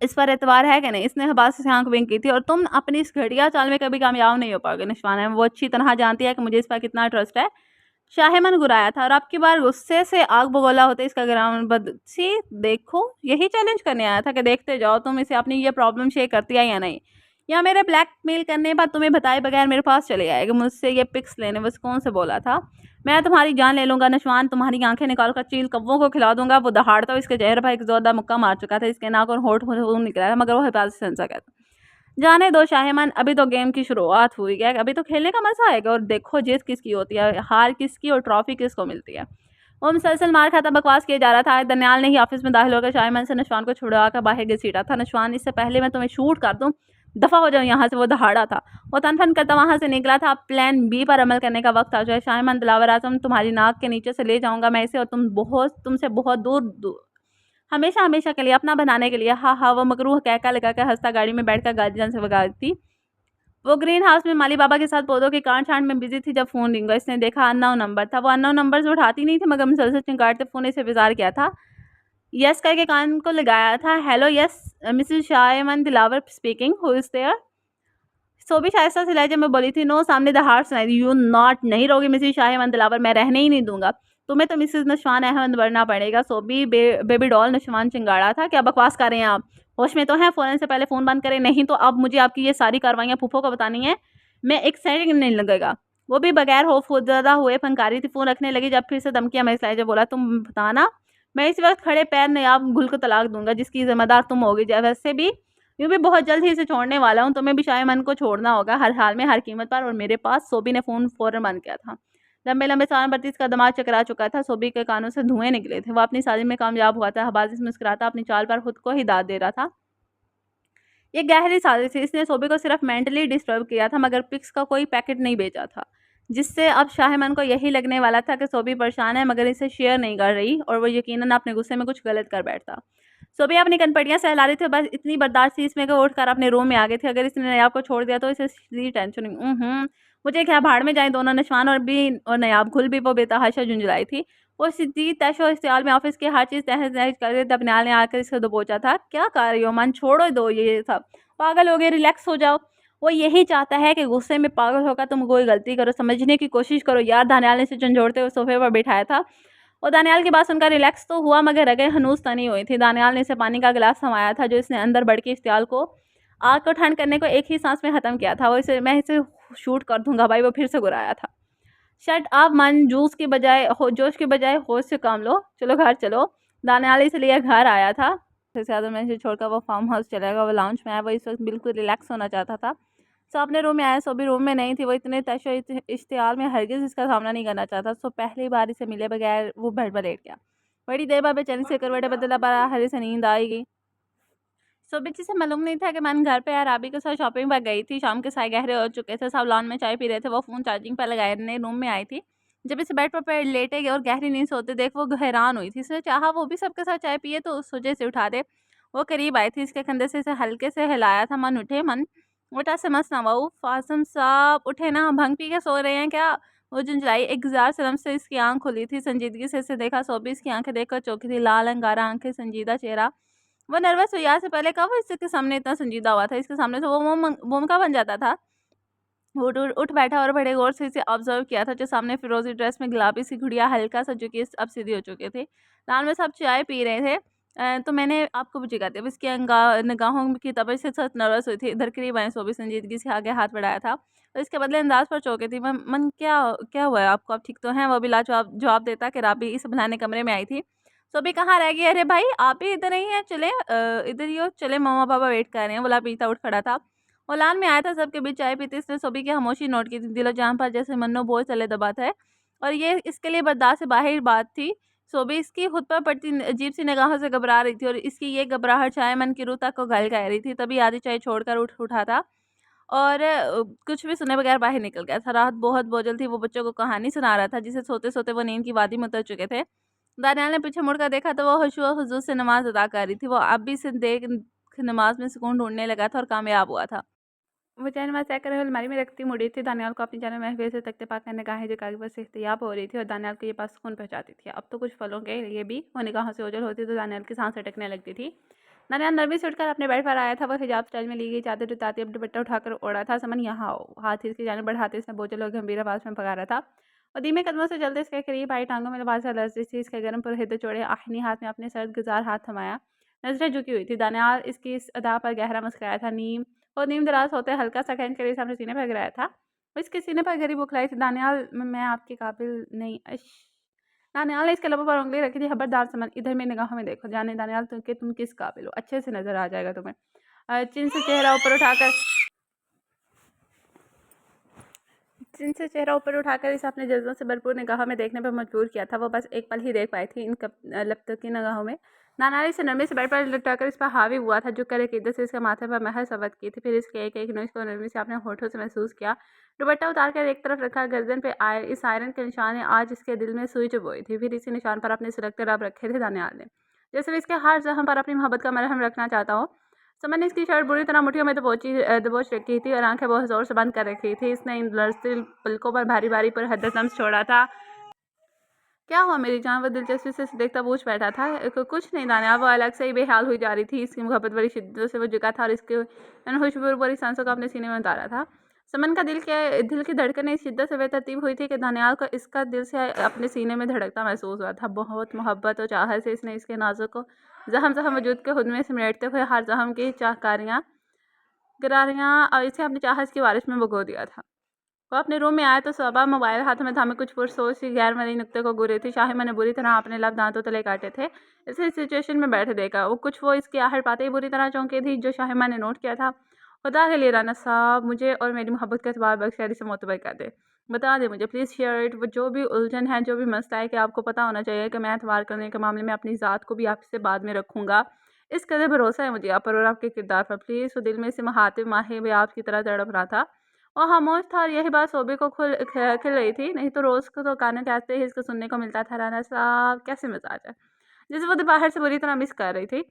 इस पर एतबार है कि नहीं। इसने हबास से आँख विंक की थी। और तुम अपनी इस घटिया चाल में कभी कामयाब नहीं हो पाओगे नशवान। वो अच्छी तरह जानती है कि मुझे इस पर कितना ट्रस्ट है। शाहिमन गुराया था और अब की बार गुस्से से आग बगोला होते इसका ग्राउंड बद सी देखो, यही चैलेंज करने आया था कि देखते जाओ तुम इसे अपनी ये प्रॉब्लम शेयर करती है या नहीं, या मेरे ब्लैकमेल करने पर तुम्हें बताए बगैर मेरे पास चले आएगा मुझसे ये पिक्स लेने। बस कौन से बोला था, मैं तुम्हारी जान ले लूंगा नशवान, तुम्हारी आंखें निकाल कर चील कौवों को खिला दूंगा। वो दहाड़ता इसके चेहरे पर एक जोरदार मुक्का मार चुका था। इसके नाक और होठ निकला था मगर वो हिफाजत से हंसा गया था। जाने दो शाहिमान, अभी तो गेम की शुरुआत हुई है, अभी तो खेलने का मज़ा आएगा और देखो जीत किसकी होती है, हार किसकी और ट्रॉफी किसको मिलती है। वो मुसलसल मार खाता बकवास किया जा रहा था। दनियाल ने ही ऑफिस में दाखिल होकर शाहिमान से नशवान को छुड़वा कर बाहर घसीटा था। नशवान, इससे पहले मैं तुम्हें शूट कर दूं, दफ़ा हो जाओ यहाँ से। वो दहाड़ा था। वो तनफन करता वहाँ से निकला था। प्लान बी पर अमल करने का वक्त आ जाए। शाहिमान, दिलावर आजम तुम्हारी नाक के नीचे से ले जाऊंगा मैं इसे, और तुमसे बहुत दूर हमेशा हमेशा के लिए अपना बनाने के लिए। हाँ हाँ, वो मकरूह कहका लगाकर हंसता गाड़ी में बैठकर गार्जियन से भगाती। वो ग्रीन हाउस में माली बाबा के साथ पौधों की काट छांट में बिजी थी जब फोन रिंगा। इसने देखा अननोन नंबर था। वो अननोन नंबर से उठाती नहीं थी मगर मुसलसल चिंगारते फोन से इंतजार किया था। यस करके कान को लगाया था। Hello yes missus Shayman Dilawar speaking, who is there. Sobi Shaista से लहजे में बोली थी। नो, सामने दहाड़ सुनाई दी। यू नॉट, नहीं रहोगे मिसेस शाहिमन दिलावर, मैं रहने ही नहीं दूंगा। तुम्हें तो मिसेस नशवान अहमद बनना पड़ेगा। Sobi baby doll. नशवान चिंगाड़ा था। क्या बकवास कर रहे हैं आप, होश में तो हैं? फ़ौरन से पहले फ़ोन बंद करें, नहीं तो अब मुझे आपकी ये सारी कार्रवाइयाँ फूफो को बतानी है। मैं एक सेकंड नहीं लगेगा। वो भी बगैर खौफजदा हुए फनकारी थी। फ़ोन रखने लगी जब फिर से धमकियाँ में जो बोला, तुम बताना, मैं इस वक्त खड़े पैर नयाब गुल को तलाक दूंगा जिसकी जिम्मेदार तुम होगी। वैसे भी यूँ भी बहुत जल्द ही इसे छोड़ने वाला हूँ। तुम्हें भी शायमन को छोड़ना होगा, हर हाल में, हर कीमत पर। और मेरे पास। सोबी ने फ़ोन फ़ौरन बंद किया था। लंबे लंबे सालन पर इसका दिमाग चकरा चुका था। सोबी के कानों से धुएं निकले थे। वो अपनी साजिश में कामयाब हुआ था। हबाजिस मुस्कुराता अपनी चाल पर खुद को ही दाद दे रहा था। ये गहरी साजिश थी। इसने सोबी को सिर्फ मेंटली डिस्टर्ब किया था मगर पिक्स का कोई पैकेट नहीं भेजा था, जिससे अब शाहिमन को यही लगने वाला था कि सोबी परेशान है मगर इसे शेयर नहीं कर रही और वो यकीनन अपने गुस्से में कुछ गलत कर बैठता। सोबी अपनी कनपटियां सहला रही थी। बस इतनी बर्दाश्त थी इसमें कि उठ कर अपने रूम में आ गई थी। अगर इसने नयाब को छोड़ दिया तो इसे सीधी टेंशन मुझे क्या, भाड़ में जाए दोनों। नशवान और नयाब घुल भी वो बेतहाशा झुंझलाई थी। वो सीधी तैशो इश्तियाल में ऑफिस की हर चीज़ तहस नहस कर रहे थे। दनियाल ने आकर इसे दबोचा था। क्या कर रही हो मन, छोड़ो दो ये सब, पागल हो गए, रिलैक्स हो जाओ। वो यही चाहता है कि गुस्से में पागल होकर तुम कोई गलती करो, समझने की कोशिश करो यार। दानियाल ने इसे झंझोड़ते हुए सोफे पर बिठाया था। और दानियाल की बात सुनकर रिलैक्स तो हुआ मगर रगे हनूस तनी हुई थी। दानियाल ने इसे पानी का गिलास थमाया था जो इसने अंदर बढ़ के इश्तियाल को आग को ठंड करने को एक ही सांस में ख़त्म किया था। मैं इसे शूट कर दूंगा भाई। वो फिर से गुराया था। शट आप मन, जोश के बजाय होश से काम लो। चलो घर चलो। दानियाल इसलिए घर आया था। फिर से मैं इसे छोड़कर वो फार्म हाउस चलेगा। वो लाउंज में आया। वो इस वक्त बिल्कुल रिलैक्स होना चाहता था। सो अपने रूम में आया। सो भी रूम में नहीं थी। वो इतने तशो इश्तियाल में हरगिज़ इसका सामना नहीं करना चाहता। सो पहली बार इसे मिले बगैर वो बेड पर लेट गया। बड़ी देर बाद बेचैनी से करवटें बदला पड़ा। हरी से नींद आएगी। सोबिची से मालूम नहीं था कि मैं घर पे यार आबी के साथ शॉपिंग पर गई थी। शाम के साए गहरे हो चुके थे, सब लॉन में चाय पी रहे थे। वो फ़ोन चार्जिंग पर लगाने रूम में आई थी। जब इसे बेड पर लेटे गए और गहरी नींद से सोते देख वो हैरान हुई थी। इसने चाहा वो भी सबके साथ चाय पिए तो उस वजह से उठा दे। वो करीब आई थी, इसके कंधे से इसे हल्के से हिलाया था। मन उठे, मन उठा से मस नवाऊ फ़ासिम साहब उठे ना, भंग पी के सो रहे हैं क्या? वो झुंझलाई एक ज़ार सनम से इसकी आँख खुली थी। संजीदगी से इसे देखा। सोबी इसकी आँखें देखकर चौंकी थी। लाल अंगारा आँखें, संजीदा चेहरा। वो नर्वस हुई। आज से पहले कब इसके सामने इतना संजीदा हुआ था? इसके सामने तो वो मोमका बन जाता था। वो उठ बैठा और बड़े गौर से इसे ऑब्जर्व किया था। जो सामने फिरोजी ड्रेस में गुलाबी सी गुड़िया हल्का सा झुकी अब सीधी हो चुकी थी। लाल में सब चाय पी रहे थे। तो मैंने आपको भी जगा दिया। अब इसकी निगाहों की तवज्जो से सच नर्वस हुई थी। इधर करीब आए, सोबी संजीदगी से आगे हाथ बढ़ाया था। तो इसके बदले अंदाज पर चौंकी थी। मन क्या क्या हुआ है आपको? आप ठीक तो हैं? वो भी लाजवाब जवाब देता कि राबी इस बुलाने कमरे में आई थी। सोबी कहाँ रह गई? अरे भाई आप भी इधर ही हैं, चले इधर ही हो, चले मम्मा पापा वेट कर रहे हैं। बोला पीता उठ खड़ा था। उलान में आया था, सबके बीच चाय पीते इसने सोबी की खामोशी नोट की थी। दिलो जान पर जैसे मन्नो बोझ तले दबाता है और ये इसके लिए बर्दाश्त से बाहर बात थी। सोबी इसकी खुद पर पड़ती अजीब सी निगाहों से घबरा रही थी और इसकी ये घबराहट चाय मन की रूह तक को घल रही थी। तभी आधी चाय छोड़कर उठा था और कुछ भी सुने बगैर बाहर निकल गया था। रात बहुत बोझल थी। वो बच्चों को कहानी सुना रहा था जिसे सोते सोते वो नींद की वादी में उतर चुके थे। दानियाल ने पीछे मुड़कर देखा तो वो खुशू और हुजूर से नमाज अदा कर रही थी। वो अब भी से देख नमाज में सुकून ढूंढने लगा था और कामयाब हुआ था। वो चाय नमाज तय कर अलमारी में रखती मुड़ी थी। दानियाल को अपनी जाने महफिल से तख्ते पाक करने निगाहें जो कागज से इख्तियाब हो रही थी और दानियाल को ये बात सुकून पहुंचाती थी। अब तो कुछ फलों के लिए भी वो निगाहों से ओझल होती तो दानियाल की सांस अटकने लगती थी। दानियाल नरमी से उठकर अपने बेड पर आया था। वो हिजाब स्टाइल में ली गई चादर उतारती अब दुपट्टा उठाकर ओढ़ा था। समन यहाँ आओ। हाथ इसकी जाने बढ़ाते इसने बोझल और गंभीर आवाज में पकारा था। और धीमे कदमों से चलते इसके करीब आई। टांगों में लिबास लर्जी थी। इसके गर्म पुरहिद चौड़े आहनी हाथ में अपने सर्द गुजार हाथ थमाया। नजरें झुकी हुई थी। दानियाल इसकी इस अदा पर गहरा मुस्कुराया था। नीम और नीम दराज होते हल्का सा खींच कर सामने सीने पर गिराया था। इसके सीने पर गरीब बुखलाई थी। दानियाल मैं आपके काबिल नहीं। दानियाल ने इसके लबों पर उंगली रखी थी। खबरदार समझ, इधर मेरी निगाहों में देखो। जाने दानियाल तुम किस काबिल हो, अच्छे से नजर आ जाएगा तुम्हें। चिन से चेहरा ऊपर उठाकर इसे अपने जज्बों से भरपूर निगाहों में देखने पर मजबूर किया था। वो बस एक पल ही देख पाई थी इन लपतों की निगाहों में। नानारी से नरमी से बेड पर लटकाकर इस पर हावी हुआ था। झुक कर एक इद्दत से इसके माथे पर महर सवत की थी। फिर इसके एक एक नोच को नरमी से अपने होठों से महसूस किया। दुपट्टा उतार कर एक तरफ रखा। गर्दन पे इस आयरन के निशान ने आज इसके दिल में सुई चुभोई थी। फिर इसी निशान पर अपने सिलकते रब रखे थे दानियाल ने, जैसे इसके हर जख्म पर अपनी मोहब्बत का मरहम रखना चाहता हो। समन ने इसकी शर्ट बुरी तरह मुठियों में दबोच रखी थी और आंखें बहुत जोर से बंद कर रखी थी। इसने इन लड़ती पलकों पर भारी भारी पर हद्दतम्स छोड़ा था। क्या हुआ मेरी जान? वो दिलचस्पी से देखता पूछ बैठा था। कुछ नहीं दानिया। वो अलग से ही बेहाल हुई जा रही थी। इसकी मुहब्बत बड़ी शिद्दत से वो झुका था और इसके खुशबू भरी सांसों को अपने सीने में उतारा था। समन का दिल की धड़कन इस शिद्दत से बेतरतीब हुई थी कि दानियाल को इसका दिल से अपने सीने में धड़कता महसूस हुआ था। बहुत मोहब्बत और चाहत से इसने इसके नाजुक जहम वजूद के खुद में समेटते हुए हर जहम की चाहकारियाँ गिरारियाँ और इसे अपनी चाहत की बारिश में भगो दिया था। वो अपने रूम में आया तो सोबा मोबाइल हाथ में था। मैं कुछ पुरसोच सी गैर मरी नुक्ते को घूरी थी। शाहिमा ने बुरी तरह अपने लब दांतों तले काटे थे। इसे इस सिचुएशन में बैठे देखा वो इसकी आहट पाते ही बुरी तरह चौंकी थी। जो शाहिमा ने नोट किया था, खुदा के लिए राना साहब मुझे और मेरी मोहब्बत का एतबार बख्शैरी से मोतबर कर दे। बता दे मुझे प्लीज़ शेयर इट। वो जो भी उलझन है, जो भी मसला है, कि आपको पता होना चाहिए कि मैं एतबार करने के मामले में अपनी ज़ात को भी आपसे बाद में रखूँगा। इस कदर भरोसा है मुझे आप पर और आपके किरदार पर। प्लीज़। वो दिल में से महातिब माहे वे आपकी तरह तड़प रहा था और खामोश था। और यही बात सोबे को खिल रही थी। नहीं तो रोज़ को तो कानों कहते ही इसको सुनने को मिलता था, राना साहब कैसे मिजाज है, जैसे वो दोपहर से बुरी तरह मिस कर रही थी।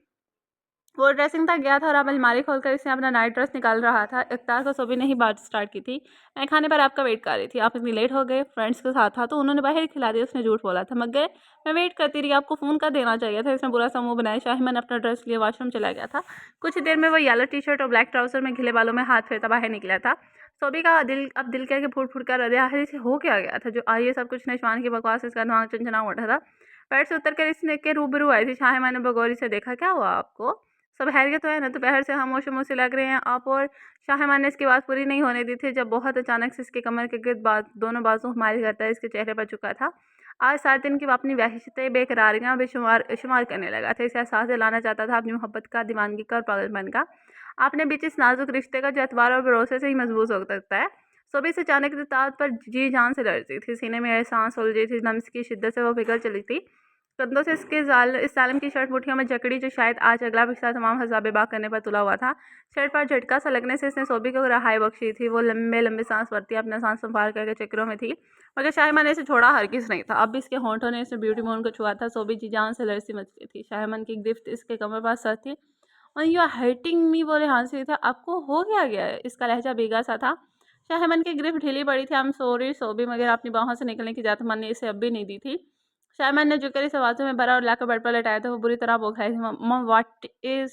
वो ड्रेसिंग तक गया था और अब अलमारी खोलकर इसने अपना नाइट ड्रेस निकाल रहा था। इफ्तार को सोबी ने ही बात स्टार्ट की थी। मैं खाने पर आपका वेट कर रही थी, आप इतनी लेट हो गए। फ्रेंड्स के साथ था तो उन्होंने बाहर खिला दिया। उसने झूठ बोला था मगर मैं वेट करती रही, आपको फ़ोन कर देना चाहिए था। इसने बुरा सा मुँह बनाया। शाहिमन अपना ड्रेस लिए वॉशरूम चला गया था। कुछ देर में वो येलो टी शर्ट और ब्लैक ट्राउजर में घिले बालों में हाथ फेरता बाहर निकला था। सोबी का दिल अब दिल कह के फूट फूट कर रहे आखिर से हो क्या गया था जो आइए सब कुछ निशान की बकवास इसका दिमाग चंचना उठा था। पैर से उतर कर इसने के रूबरू आई थी। शाहिमा ने बगौरी से देखा, क्या हुआ आपको? सब हैरियत तो है ना? दोपहर से खामोश से लग रहे हैं आप। और शाहिमा ने इसकी बात पूरी नहीं होने दी थी जब बहुत अचानक से इसके कमर के गिर्द दोनों बाजू हमारी करता है इसके चेहरे पर चुका था। आज 7 दिन की वो अपनी वहशतें बेकरारियाँ शुमार करने लगा था। इसे एहसास दिलाना चाहता था अपनी मोहब्बत का, दीवानगी का और पागलपन का। आपने बीच इस नाजुक रिश्ते का जो एतबार और भरोसे से ही मजबूत हो सकता है। सुबह से अचानक तात पर जी जान से लड़ती थी। सीने में सांस उलझी थी। नम्स की शिद्दत से वो पिघल चली थी। कंधों से इसके इस जालिम की शर्ट मुठियों में जकड़ी, जो शायद आज अगला पिछला तमाम हसाबे बाग करने पर तुला हुआ था। शर्ट पर झटका सा लगने से इसने सोबी को रहाई बख्शी थी। वो लंबे लंबे सांस भरती अपना सांस संभाल करके चक्रों में थी, मगर शाहिमा ने इसे छोड़ा हरगिज नहीं था। अब भी इसके होंठों ने इसने ब्यूटी मोन को छुआ था। सोबी जी जान से लड़सी मच गई थी। शाहिमान की गिफ्ट इसके कमर पास सर थी और यू आर हर्टिंग मी बोले हाँ से था। आपको हो गया है? इसका लहजा बेगा सा था। शाहिमान की ग्रिप ढीली पड़ी थी। आई एम सॉरी सोबी, मगर अपनी बाहों से निकलने की इजाजत मन ने इसे अब भी नहीं दी थी। शाहिमान ने झुककर इस आवाज़ों में भरा और लाकर बेड पर लटाया था। वो बुरी तरह बौखलाई थी। मम्मा व्हाट इज।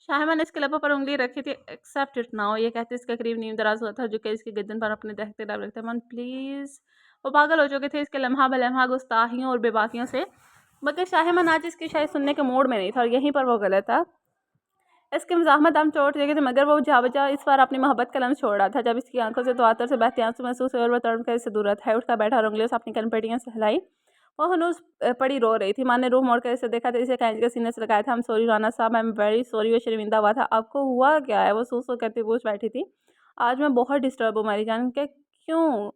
शाहिमा ने इसके लबों पर उंगली रखी थी। एक्सेप्ट इट नाउ, ये कहते इसके करीब नींद दराज हुआ था, झुके इसके गर्दन पर अपने दहकते डर रखते। मन प्लीज। वो पागल हो चुके थे इसके लम्हा बलम्हा गुस्ताहियों और बेबाकियों से, मगर शाहिमान आज इसकी शायद सुनने के मूड में नहीं था और यहीं पर वो गलत था। इसकी मज़ाहमत हम छोड़ चुके थे, मगर वो जा बजा इस बार अपनी मोहब्बत का लम्स छोड़ रहा था। जब इसकी आंखों से तो से बहते आंसू महसूस हुए और वह तड़प कर इससे दूर था। उठकर बैठा और उंगलियों से अपनी कनपटियाँ से हिलाई। वो हनूस पड़ी रो रही थी। माँ ने रूह मोड़ कर इसे देखा तो इसे कैंच के सीने से लगाया था। हम सॉरी राना साहब, आई एम वेरी सॉरी। वो शर्मिंदा हुआ था। आपको हुआ क्या है? वो सू सू करती पूछ बैठी थी। आज मैं बहुत डिस्टर्ब हूँ मेरी जान के। क्यों?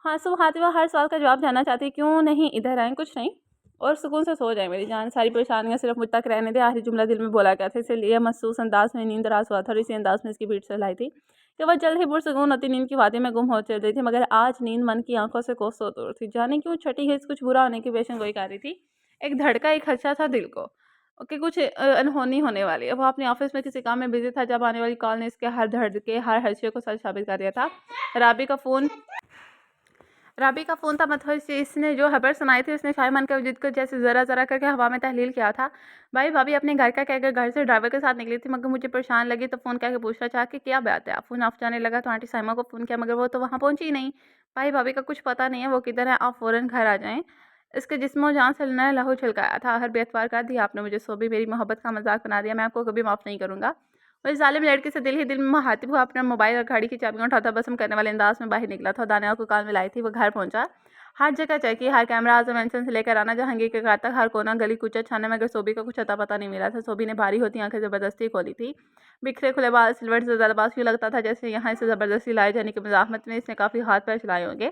हाँ सुबह आते हुए हर सवाल का जवाब जानना चाहती। क्यों नहीं इधर आए? कुछ नहीं, और सुकून से सो जाए मेरी जान। सारी परेशानियां सिर्फ मुझ तक रहने दे। आखिरी जुमला दिल में बोला गया था, इसलिए महसूस अंदाज में नींद रास हुआ था और इसी अंदाज में इसकी पीठ से लाई थी कि वह जल्द ही पुरसुकून होती नींद की वादी में गुम हो चल रही थी। मगर आज नींद मन की आंखों से कोसों दूर थी। जाने क्यों छठी हिस्स कुछ बुरा होने की पेशन गोई कर रही थी। एक धड़का, एक खदशा था दिल को कि कुछ अनहोनी होने वाली है। वो अपने ऑफिस में किसी काम में बिजी था जब आने वाली कॉल ने इसके हर धड़के हर हर्षे को सच साबित कर दिया था। राबी का फ़ोन था। मतलब से इसने जो खबर सुनाई थी उसने शाहिमान के वजूद को जैसे ज़रा ज़रा करके हवा में तहलील किया था। भाई भाभी अपने घर का कहकर घर से ड्राइवर के साथ निकली थी, मगर मुझे परेशान लगी तो फ़ोन करके पूछना चाहा कि क्या बात है। आप फ़ोन ऑफ जाने लगा तो आंटी साइमा को फ़ोन किया, मगर वो तो वहाँ पहुँची ही नहीं। भाई भाभी का कुछ पता नहीं है वो किधर है, आप फ़ौरन घर आ जाएँ। इसके जिस्मो जान से नया लहू छलकाया था। हर बेतवार कर दिया आपने मुझे। सोबी मेरी मोहब्बत का मजाक बना दिया। मैं आपको कभी माफ़ नहीं करूँगा। वही जालिम लड़के से दिल ही दिल में मुखातिब हुआ। अपना मोबाइल और गाड़ी की चाबियां उठाता बसम करने वाले अंदाज में बाहर निकला था। दानियाल को काल में लाई थी। वो घर पहुंचा। हर जगह चेक हर कैमरा आजम मेंशन से लेकर आना जहांगीर के घर तक हर कोना गली कूचा छाने, मगर सोबी का कुछ अता पता नहीं मिला था। सोबी ने भारी होती आंखें जबरदस्ती खोली थी। बिखरे खुले बाल, सिलवट से ज़्यादा यूँ लगता था जैसे यहाँ से ज़बरदस्ती लाए जाने की मज़ाहमत में इसने काफ़ी हाथ पैर चलाए होंगे।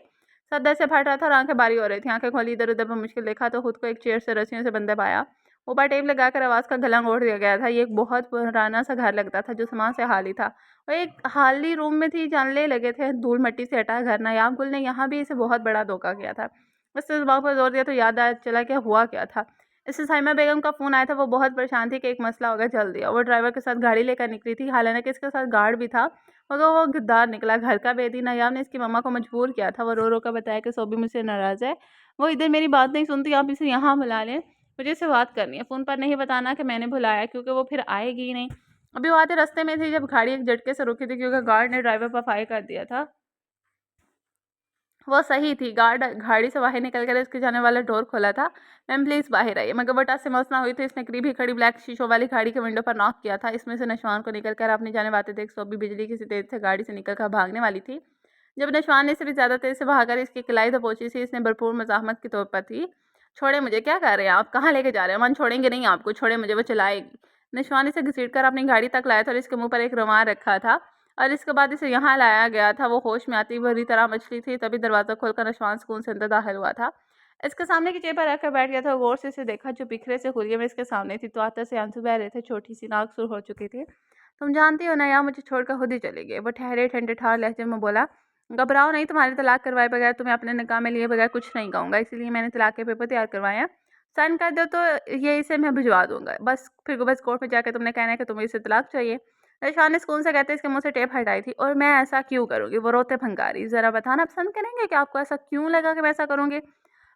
सर से फट रहा था और आंखें बारी हो रही थी। आंखें खोली इधर उधर पर मुश्किल देखा तो खुद को एक चेयर से रस्सियों से बंधे पाया। ऊपर टेप लगाकर आवाज़ का गला ओढ़ दिया गया था। ये एक बहुत पुराना सा घर लगता था जो सामान से हाली था। वो एक हाली रूम में थी। जानले लगे थे। धूल मिट्टी से हटा घर। नायाब गुल ने यहाँ भी इसे बहुत बड़ा धोखा किया था। उसने दिमाग पर जोर दिया तो याद आया चला क्या हुआ क्या था। इससे साइमा बेगम का फ़ोन आया था। वो बहुत परेशान थी कि एक मसला होगा जल्द दिया। वो ड्राइवर के साथ गाड़ी लेकर निकली थी। हालांकि इसके साथ गार्ड भी था, मगर वो गद्दार निकला। घर का बेदी नायाब ने इसकी मम्मा को मजबूर किया था। वो रो रो कर बताया कि सोबी मुझसे नाराज़ है, वो इधर मेरी बात नहीं सुनती, आप इसे यहाँ बुला लें, मुझे इससे बात करनी है। फ़ोन पर नहीं बताना कि मैंने बुलाया, क्योंकि वो फिर आएगी ही नहीं। अभी वो आते रास्ते में थी जब गाड़ी एक झटके से रुकी थी, क्योंकि गार्ड ने ड्राइवर पर फायर कर दिया था। वो सही थी। गार्ड गाड़ी से बाहर निकल कर इसके जाने वाला डोर खोला था। मैम प्लीज़ बाहर आइए। मगर वो टस से मस ना हुई तो इसने करीब ही खड़ी ब्लैक शीशों वाली गाड़ी के विंडो पर नॉक किया था। इसमें से नशवान को निकल कर अपनी जाने वाते देख सोबी बिजली किसी तेज से गाड़ी से निकल कर भागने वाली थी। जब नशवान ने इसे भी ज़्यादा तेज से भागकर इसकी किलाई तो पहुंची थी, इसने भरपूर मज़ाहमत की तौर पर थी। छोड़े मुझे, क्या कर रहे हैं आप? कहाँ लेके जा रहे हैं? मन छोड़ेंगे नहीं आपको। छोड़े मुझे, वो चलाएगी। नशवान इसे घसीट कर अपनी गाड़ी तक लाया था और इसके मुंह पर एक रुमाल रखा था और इसके बाद इसे यहाँ लाया गया था। वो होश में आती बुरी तरह मछली थी। तभी दरवाज़ा खोलकर नशवान सुकून से अंदर दाखिल हुआ था। इसके सामने की चेयर पर रखकर बैठ गया था। गौर से इसे देखा जो बिखरे से हुलिये में इसके सामने थी। तो आतर से आंसू बह रहे थे। छोटी सी नाक सुर हो चुकी थी। तुम जानती हो ना, यहाँ मुझे छोड़कर खुद ही चली गई। वो ठहरे ठंडे ठार लहजे में बोला, घबराओ नहीं, तुम्हारी तलाक करवाए बगैर तुम्हें अपने निकाह में लिए बगैर कुछ नहीं कहूँगा। इसीलिए मैंने तलाक के पेपर तैयार करवाए हैं। साइन कर दो तो ये इसे मैं भिजवा दूंगा। बस कोर्ट में जाकर तुमने कहना है कि तुम्हें इसे तलाक चाहिए। ईशान ने सुकून से कहते इसके मुंह से टेप हटाई थी। और मैं ऐसा क्यों करूँगी? वो रोते भंगारी। ज़रा बताना पसंद करेंगे कि आपको ऐसा क्यों लगा कि मैं ऐसा करूँगी?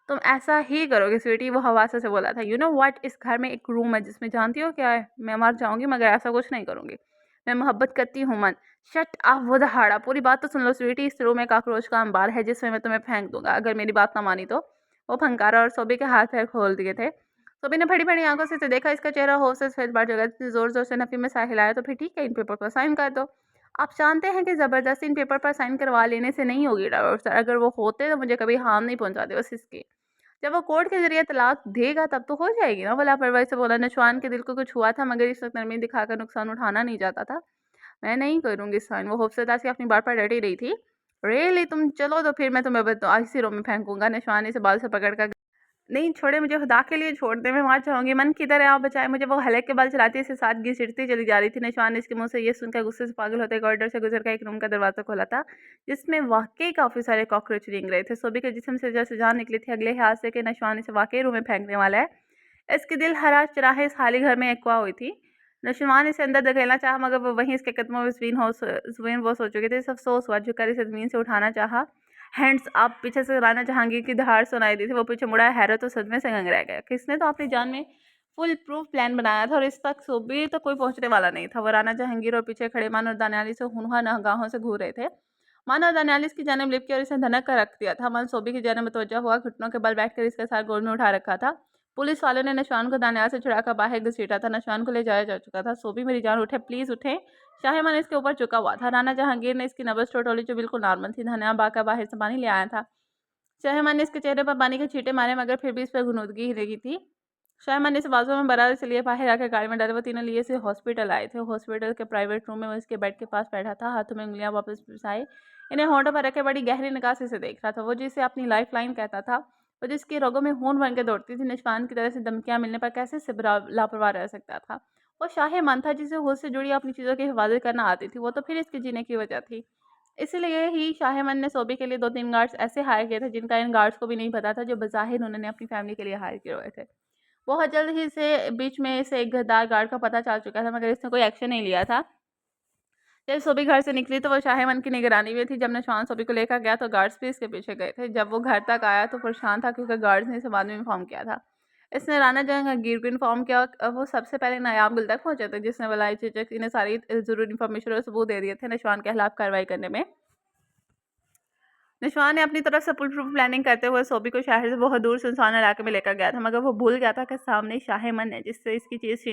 तुम ऐसा ही करोगे स्वीटी, वो हवासा से बोला था। यू नो व्हाट, इस घर में एक रूम है जिसमें जानती हो क्या है? मैं मर जाऊंगी मगर ऐसा कुछ नहीं करूँगी। मैं मोहब्बत करती हूँ मन। शट अप वो दहाड़ा, पूरी बात तो सुन लो स्वीटी। इस रूम में काकरोच का अंबार है जिसमें मैं तुम्हें फेंक दूंगा अगर मेरी बात ना मानी तो। वो फंकारा और सोबी के हाथ पैर खोल दिए थे। सोबी ने फटी फटी आंखों से इसे देखा। इसका चेहरा होश से सफेद बढ़ गया। जोर जोर से नफी में साह हिलाया। तो फिर ठीक है, इन पेपर पर साइन कर दो। आप जानते हैं कि ज़बरदस्ती इन पेपर पर साइन करवा लेने से नहीं होगी ड्राइवर सर। अगर वो होते तो मुझे कभी हार्म नहीं पहुंचाते, बस इसकी। जब वो कोर्ट के जरिए तलाक देगा तब तो हो जाएगी ना। वो लापरवाही से बोला। नशवान के दिल को कुछ हुआ था, मगर इस वक्त नरमी दिखाकर नुकसान उठाना नहीं चाहता था। मैं नहीं करूँगी साइन। वो खूबसूरता से अपनी बात पर डटी रही थी। रियली? तुम चलो तो फिर मैं तुम्हें इसी रूम में फेंकूंगा। नशवान इसे बाल से पकड़ कर नहीं छोड़े, मुझे खुदा के लिए छोड़ दे, मैं वहाँ जाऊँगी, मन किधर है आप बचाएँ मुझे। वो हलक के बल चलाती इसके साथ घसीटती चली जा रही थी। निशान ने इसके मुँह से ये सुनकर गुस्से से पागल होते कॉरिडोर से गुजर कर एक रूम का दरवाज़ा खोला था, जिसमें वाक़ई काफ़ी सारे कॉकरोच रेंग रहे थे। सोबी के जिस्म से जैसे जान निकली थी, अगले ख्याल से कि नशवान इसे वाक़ई रूम में फेंकने वाला है। इसकी दिल हरा चराहे इस खाली घर में एकवा हुई थी। नौशवान इसे अंदर धकेलना चाहा, मगर वो वहीं इसके कदमों में ज़मीन वो सो चुके थे। इसे अफ़सोस हुआ, झुककर इसे ज़मीन से उठाना चाहा। हैंड्स अप, पीछे से राना जहांगीर की दहाड़ सुनाई दी थी। वो पीछे मुड़ा, हैरत और सदमे से गंग रह गया। किसने तो अपनी जान में फुल प्रूफ प्लान बनाया था और इस तक सोबी तो कोई पहुंचने वाला नहीं था। वो राना जहांगीर और पीछे खड़े मान और दानियाली से हुनहा नगाहों से घूर रहे थे। मान और दानियाली इसकी जानिब लिपटी और इसे धनक कर रख दिया था। मन सोबी की जानिब मुतवज्जह हुआ, घुटनों के बल बैठकर इसका सर गोद में उठा रखा था। पुलिस वालों ने नशवान को दानियाल से छुड़ाकर बाहर घसीटा था। नशवान को ले जाया जा चुका था। सोबी मेरी जान उठे, प्लीज उठे। शाहिमान इसके ऊपर चुका हुआ था। राना जहांगीर ने इसकी नब्ज टटोली जो बिल्कुल नॉर्मल थी। धनिया बाका बाहर से पानी ले आया था। शाहिमान ने इसके चेहरे पर पानी के छींटे मारे, मगर फिर भी इस पर गुनूदगी ही लगी थी। शाहिमान ने इसे बाजुओं में बराबर से लिए बाहर आकर गाड़ी में डाले। वो तीनों लिए इसे हॉस्पिटल आए थे। हॉस्पिटल के प्राइवेट रूम में वो इसके बेड के पास बैठा था, हाथों में उंगलियां वापस फंसाए, इन्हें होंठों पर रखे बड़ी गहरी निगाह से इसे देख रहा था। वो जिसे अपनी लाइफ लाइन कहता था, वो जिसकी रगों में खून बन के दौड़ती थी, निशान की तरह से धमकियां मिलने पर कैसे इससे लापरवाह रह सकता था। वो शाहिमान था जिसे खुद से जुड़ी अपनी चीज़ों की हिफाजत करना आती थी। वो तो फिर इसके जीने की वजह थी। इसलिए ही शाहिमान ने सोबी के लिए 2-3 गार्ड्स ऐसे हायर किए थे जिनका इन गार्ड्स को भी नहीं पता था, जो बज़ाहिर उन्होंने अपनी फैमिली के लिए हायर किए हुए थे। बहुत जल्द ही से बीच में इसे एक गद्दार गार्ड का पता चल चुका था, मगर इसने कोई एक्शन नहीं लिया था। जब सोबी घर से निकली तो वो शाहिमान की निगरानी में थी। जब नशवान सोबी को लेकर गया तो गार्ड्स भी इसके पीछे गए थे। जब वो घर तक आया तो परेशान था, क्योंकि गार्ड्स ने इसे बाद में इन्फॉर्म किया था। इसने राना जहांगीर को इन्फॉर्म किया। वो सबसे पहले नायाब गुल तक पहुंचे थे, जिसने बलाई चिचक इन्हें सारी जरूरी इन्फॉर्मेशन और सबूत दे दिए थे नशवान के खिलाफ कार्रवाई करने में। निशवान ने अपनी तरफ से फुल प्रूफ प्लानिंग करते हुए सोबी को शहर से बहुत दूर सुनसान इलाके में लेकर गया था, मगर वो भूल गया था कि सामने शाहिमान है, जिससे इसकी चीज़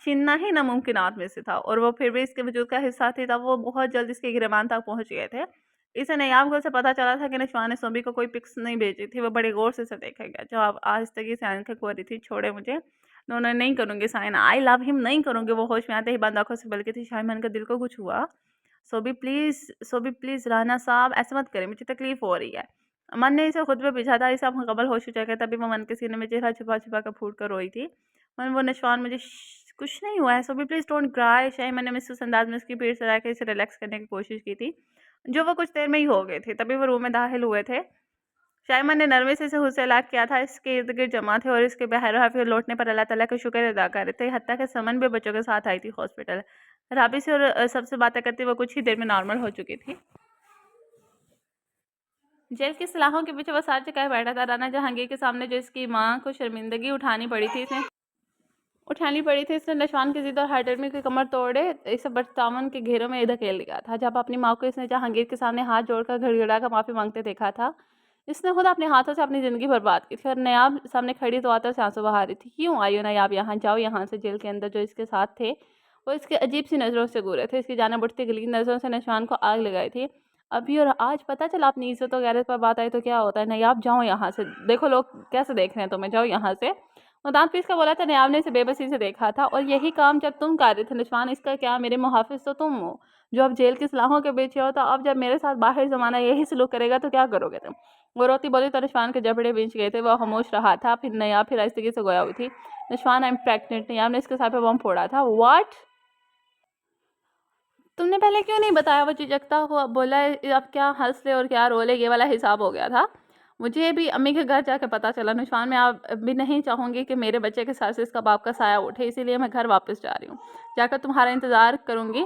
छीनना ही नामुमकिनात में से था। और वो फिर भी इसके वजूद का हिस्सा थी। तब वो बहुत जल्द इसके गिरबान तक पहुंच गए थे। इसे नयाब को से पता चला था कि निशवान ने सोबी को कोई पिक्स नहीं भेजी थी। वो बड़े गौर से इसे देखा गया। जब आप आहिस्तगी से आंखें खोली थी, छोड़े मुझे, उन्होंने नहीं करूँगी साइन, आई लव हिम नहीं करूँगी। वो होश में आते ही बंद आंखों से बल्कि थी। शाहिमान के दिल को कुछ हुआ। सोबी प्लीज़ राना साहब ऐसे मत करें, मुझे तकलीफ़ हो रही है। मन ने इसे खुद पे बिछा था, इसे अब कबल होश उचक गया। तभी वो मन के सीने में चेहरा छुपा छुपा कर फूट कर रोई थी। मन वो नशवान मुझे कुछ नहीं हुआ है, सोबी प्लीज़ डोंट क्राई। शायद मैंने महसूस अंदाज में उसकी पीठ सजा के इसे रिलैक्स करने की कोशिश की थी, जो वो कुछ देर में ही हो गए थे। तभी वो रूम में दाखिल हुए थे। शायमन ने नरमी से इसे खुद से अलग किया था। इसके इर्द गिर्द जमा थे और इसके बहर हाफिज लौटने पर अल्लाह ताला का शुक्र अदा कर रहे थे। हत्ता के समन भी बच्चों के साथ आई थी हॉस्पिटल। राबी से और सबसे बातें करती वो कुछ ही देर में नॉर्मल हो चुकी थी। जेल की सलाखों के पीछे वो साथ चुकाए बैठा था। राना जहांगीर के सामने जो इसकी माँ को शर्मिंदगी उठानी पड़ी थी, इसने नशवान की जिद और हाइडरमी की कमर तोड़े इसे बर्तावन के घेरों में धकेल दिया था। जब अपनी माँ को इसने जहांगीर के सामने हाथ जोड़कर घड़घड़ा कर माफ़ी मांगते देखा था, इसने खुद अपने हाथों से अपनी ज़िंदगी बर्बाद की थी। और नयाब सामने खड़ी तो आतर से आंसू बहा रही थी। क्यों आई हो नयाब यहाँ, जाओ यहाँ से। जेल के अंदर जो इसके साथ थे वो इसके अजीब सी नज़रों से घूरे थे। इसकी जाने बढ़ती गली नज़रों से नशवान को आग लगाई थी। अभी और आज पता चला अपनी इज्जत और गैरत पर बात आई तो क्या होता है। नयाब जाओ यहाँ से, देखो लोग कैसे देख रहे हैं तुम्हें, जाओ यहाँ से। वो दांत पीस कर बोला था। नयाब ने इसे बेबसी से देखा था। और यही काम जब तुम कर रहे थे नशवान, इसका क्या, मेरे मुहाफिज तो तुम हो, जो अब जेल की सलाहों के पीछे हो। तो अब जब मेरे साथ बाहर ज़माना यही सलूक करेगा तो क्या करोगे तुम। वो रोती बोली तो नशवान के जबड़े बिंच गए थे। वह खामोश रहा था। फिर नयाब फिर आहिस्तगी से गोया हुई थी। Nashwan I am pregnant. नयाब ने इसके सर पे बम फोड़ा था। व्हाट, तुमने पहले क्यों नहीं बताया। वो झिझकता हुआ बोला। अब क्या हंस ले और क्या रो ले, ये वाला हिसाब हो गया था। मुझे भी अम्मी के घर जाकर पता चला। नुशवान, मैं अब भी नहीं चाहूँगी कि मेरे बच्चे के सर से इसका बाप का साया उठे, इसीलिए मैं घर वापस जा रही हूँ। जाकर तुम्हारा इंतज़ार करूँगी।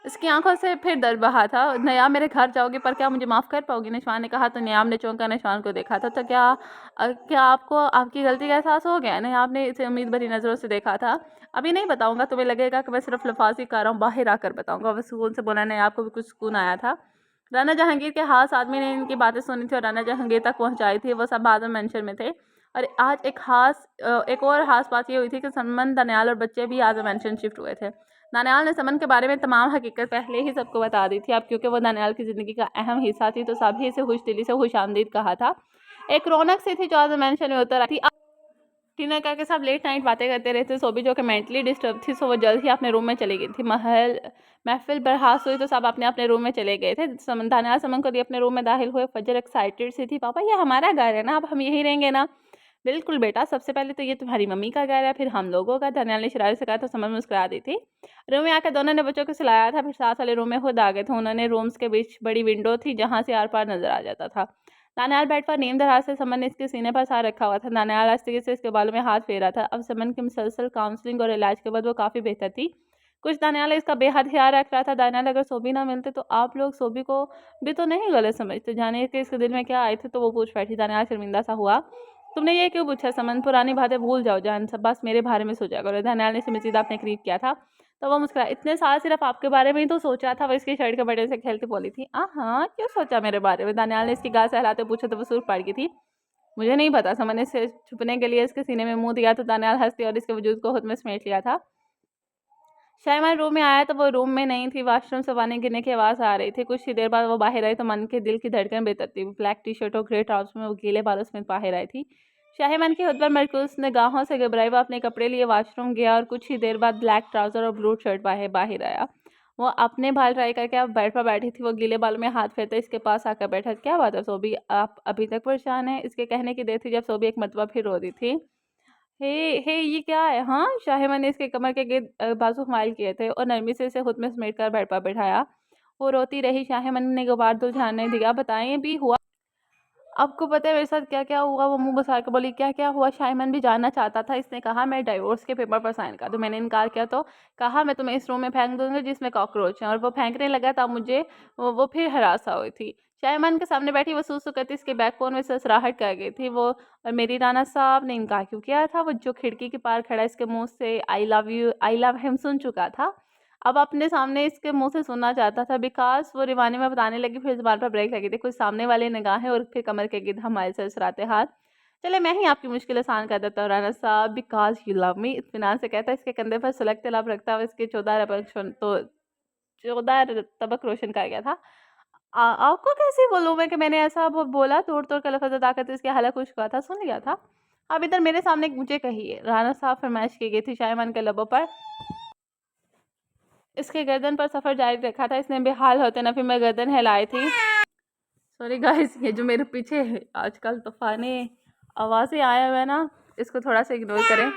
इसकी आंखों से फिर दर्द बहा था। नयाब, मेरे घर जाओगी पर क्या मुझे माफ़ कर पाओगी। निशान ने कहा तो नयाब ने चौंका नशान को देखा था। तो क्या आपको आपकी गलती का एहसास हो गया। नयाब ने इसे उम्मीद भरी नज़रों से देखा था। अभी नहीं बताऊंगा, तुम्हें लगेगा कि मैं सिर्फ लफाजी कर रहा हूँ, बाहर आकर बताऊंगा। वह सुकून से बोला। नयाब को भी कुछ सुकून आया था। राना जहांगीर के खास आदमी ने इनकी बातें सुनी थी और राना जहांगीर तक पहुंचाई थी। वो सब आजम मेंशन में थे। और आज एक और खास बात ये हुई थी कि सलमान, दनियाल और बच्चे भी आजम मेंशन शिफ्ट हुए थे। दानियाल ने समन के बारे में तमाम हकीकत पहले ही सबको बता दी थी। अब क्योंकि वो दानियाल की ज़िंदगी का अहम हिस्सा थी तो सभी इसे खुश दिली से खुश आमदीद कहा था। एक रौनक सी थी जो आज मेंशन में उतर आई थी। टीना का के सब लेट नाइट बातें करते रहते। सोबी जो कि मेंटली डिस्टर्ब थी, सो वो जल्द ही अपने रूम में चली गई थी। महफिल बर्खास्त हुई तो सब अपने अपने रूम में चले गए थे। दानियाल समन को लिए अपने रूम में दाखिल हुए। फजर एक्साइटेड सी थी। पापा ये हमारा घर है ना, अब हम यहीं रहेंगे ना। बिल्कुल बेटा, सबसे पहले तो ये तुम्हारी मम्मी का घर है, फिर हम लोगों का। दनियाल ने शरारत से कहा तो समझ मुस्कुरा दी थी। रूम में आकर दोनों ने बच्चों को सुलाया था, फिर साथ वाले रूम में खुद आ गए थे। उन्होंने रूम्स के बीच बड़ी विंडो थी जहाँ से आर पार नजर आ जाता था। दानियाल बेड पर नीम दराज से समन ने इसके सीने पर सार रखा हुआ था। दानियाल आस्ते से इसके बालों में हाथ फेरा था। अब समन की मुसलसल काउंसलिंग और इलाज के बाद वो काफी बेहतर थी। कुछ दानियाल इसका बेहद ख्याल रख रहा था। दानियाल, अगर सोबी ना मिलते तो आप लोग सोबी को भी तो नहीं गलत समझते, जाने के इसके दिल में क्या आए थे तो वो पूछ बैठी। दानियाल शर्मिंदा सा हुआ। तुमने ये क्यों पूछा समन? पुरानी बातें भूल जाओ जान, सब बस मेरे बारे में सोचा करो। दानियाल ने संजीदा अपने करीब किया था तो वो मुस्कुराया। इतने साल सिर्फ आपके बारे में ही तो सोचा था, वो इसकी शर्ट के बटन से खेलती बोली थी। हाँ, क्यों सोचा मेरे बारे में? दानियाल ने इसकी गाल सहलाते पूछा तो वो सुर पड़ गई थी। मुझे नहीं पता। समन ने से छुपने के लिए इसके सीने में मुंह दिया तो दानियाल हंसती और इसके वजूद को खुद में समेट लिया था। शायमान रूम में आया तो वो रूम में नहीं थी। वॉशरूम से पानी गिरने की आवाज़ आ रही थी। कुछ ही देर बाद वो बाहर आई तो मन के दिल की धड़कन बेतरती। ब्लैक टी शर्ट और ग्रे ट्राउजर में वो गीले बालों समेत बाहर आई थी। शाहिमान की खुद पर मरकूज निगाहों से घबराई। वो अपने कपड़े लिए वॉशरूम गया और कुछ ही देर बाद ब्लैक ट्राउजर और ब्लू शर्ट बाहर बाहर आया। वो अपने बाल ट्राई करके अब बेड पर बैठी थी। वो गीले बालों में हाथ फेरते इसके पास आकर बैठा। क्या बात है सोबी, आप अभी तक परेशान हैं? इसके कहने की देर थी जब सोबी एक मरतबा फिर रो दी थी। हे हे ये क्या है? हाँ, शाहिमा ने इसके कमर के गिर्द बाजू माइल किए थे और नरमी से इसे खुद में समेट कर बेड पर बैठाया। वो रोती रही। शाहिमा ने गुबार सुलझाने दिया। बताएं भी हुआ? आपको पता है मेरे साथ क्या क्या हुआ? वो मुंह बसा कर बोली। क्या क्या हुआ? शाइमन भी जानना चाहता था। इसने कहा मैं डाइवोर्स के पेपर पर साइन कर दूं। मैंने इनकार किया तो कहा मैं तुम्हें इस रूम में फेंक दूंगी जिसमें कॉकरोच हैं, और वो फेंकने लगा तब मुझे वो फिर हरासा हुई थी। शाइमन के सामने बैठी वो सूसू करती इसके बैकबोन में ससराहट कर गई थी। वो और मेरी राना साहब ने इनकार क्यों किया था? वो जो खिड़की के पार खड़ा इसके मुंह से I love you I love him सुन चुका था। अब अपने सामने इसके मुंह से सुनना चाहता था। बिकॉज वो रिवानी में बताने लगी, फिर जुबान पर ब्रेक लगी थी। कुछ सामने वाले निगाहें और फिर कमर के गिद्ध हमारे सरसराते हाथ। चले मैं ही आपकी मुश्किल आसान कर देता हूँ राना साहब, बिकॉज यू लव मी, इत्मीनान से कहता है। इसके कंधे पर सुलगते लब रखता हुआ इसके 14 तबक रोशन कर गया था। आपको कैसे बोलूँ मैं कि मैंने ऐसा बोला? तोड़ तोड़ कर लफज अदा करते इसके हलक खुश हुआ था। सुन लिया था। अब इधर मेरे सामने मुझे कहिए। राना साहब फरमाइश की गई थी शायमान के लबों पर। इसके गर्दन पर सफ़र जारी रखा था। इसने बेहाल होते नफी में गर्दन हिलाई थी। सॉरी गाइस, ये जो मेरे पीछे है आजकल तूफानी आवाज़ें आया हुआ है ना, इसको थोड़ा सा इग्नोर करें।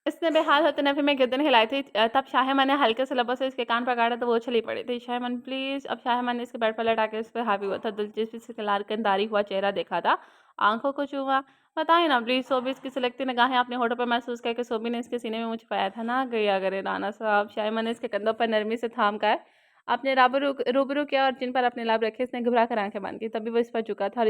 इसने बेहाल होते नफी में गर्दन हिलाई थी। तब शाहिमा ने हल्के से लबों से इसके कान पर काटा तो वो उछली पड़ी थी। शाहिमान प्लीज़। अब शाहिमा ने इसके बेड पर लटा के इस पर हावी हुआ था। दिलचस्पी से लारकनदारी हुआ चेहरा देखा था, आंखों को छुआ। बताइए ना प्लीज़। सोबी इसकी सिलकती निगाहें अपने होठों पर महसूस करके सोबी ने इसके सीने में मुझ पाया था। ना गया करे राना साहब। शाहिमा ने इसके कंधों पर नरमी से थाम कर अपने रूबरू किया और जिन पर अपने लाभ रखे। इसने घबरा कर आंखें बंद की। तभी वो इस पर झुका था और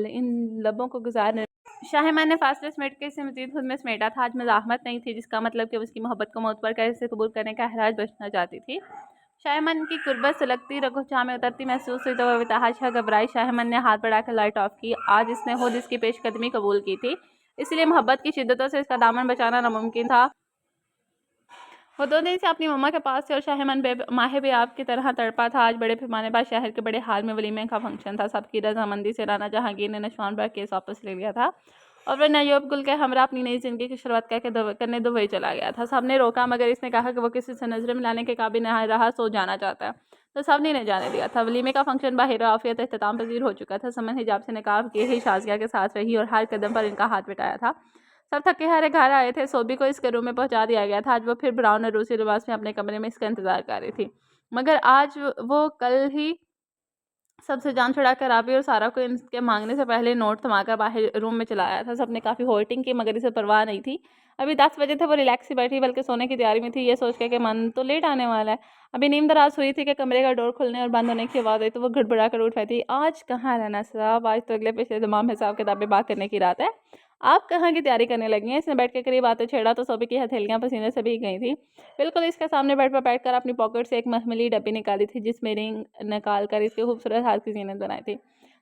इन लबों को गुजार शाहिमा ने फासले समेट के इसे मजीद खुद में समेटा था। आज मज़ाहमत नहीं थी, जिसका मतलब कि उसकी मोहब्बत को मोतबर कर इसे कबूल करने का हराज बचना चाहती थी। शाहिमन की कुर्बत सुलगती रगो चाह में उतरती महसूस हुई तो वह बेतहाशा घबराई। शाहिमन ने हाथ बढ़ाकर लाइट ऑफ की। आज इसने खुद इसकी पेशकदमी कबूल की थी, इसलिए मोहब्बत की शिद्दतों से इसका दामन बचाना नामुमकिन था। वो 2 दिन से अपनी मम्मा के पास थे और शाहिमन माहे भी आपकी तरह तड़पा था। आज बड़े पैमाने पर शहर के बड़े हाल में वलीमे का फंक्शन था। सबकी रजामंदी से राना जहांगीर ने नशवान पर केस वापस ले लिया था और वह नयोब गुल के हमरा अपनी नई जिंदगी की शुरुआत करने दुबई चला गया था। सबने रोका मगर इसने कहा कि वो किसी से नजर मिलाने के काबिल नहीं रहा, सो जाना चाहता है, तो सबने ने जाने दिया था। वलीमे का फंक्शन बाहर आफियत अख्ताम पजीर हो चुका था। समन हिजाब से निकाह किए ही शाजिया के साथ रही और हर कदम पर इनका हाथ बिठाया था। सब थके हारे घर आए थे। सोबी को इसके रूम में पहुंचा दिया गया था। आज वो फिर ब्राउन और रूसी लिबास में अपने कमरे में इसका इंतजार कर रही थी, मगर आज वो कल ही सबसे जान छुड़ा कर राबी और सारा को इनके मांगने से पहले नोट थमाकर बाहर रूम में चला आया था। सबने काफ़ी होल्टिंग की मगर इसे परवाह नहीं थी। अभी 10 बजे थे। वो रिलैक्स ही बैठी बल्कि सोने की तैयारी में थी, ये सोच के कि मन तो लेट आने वाला है। अभी नींद दराज हुई थी कि कमरे का डोर खुलने और बंद होने की आवाज़ आई तो वो घड़बड़ा कर उठ बैठी। आज कहाँ रहना साहब, आज तो अगले पिछले तमाम हिसाब किताबें बात करने की रात है। आप कहाँ की तैयारी करने लगी हैं? इसने बैठ के करीब आते छेड़ा तो सोबी की हथेलियाँ पसीने से भीग गई थी। बिल्कुल इसके सामने बेड पर बैठकर अपनी पॉकेट से एक महमली डब्बी निकाली थी जिसमें रिंग निकाल कर इसके खूबसूरत हाथ की जीनत बनाई थी,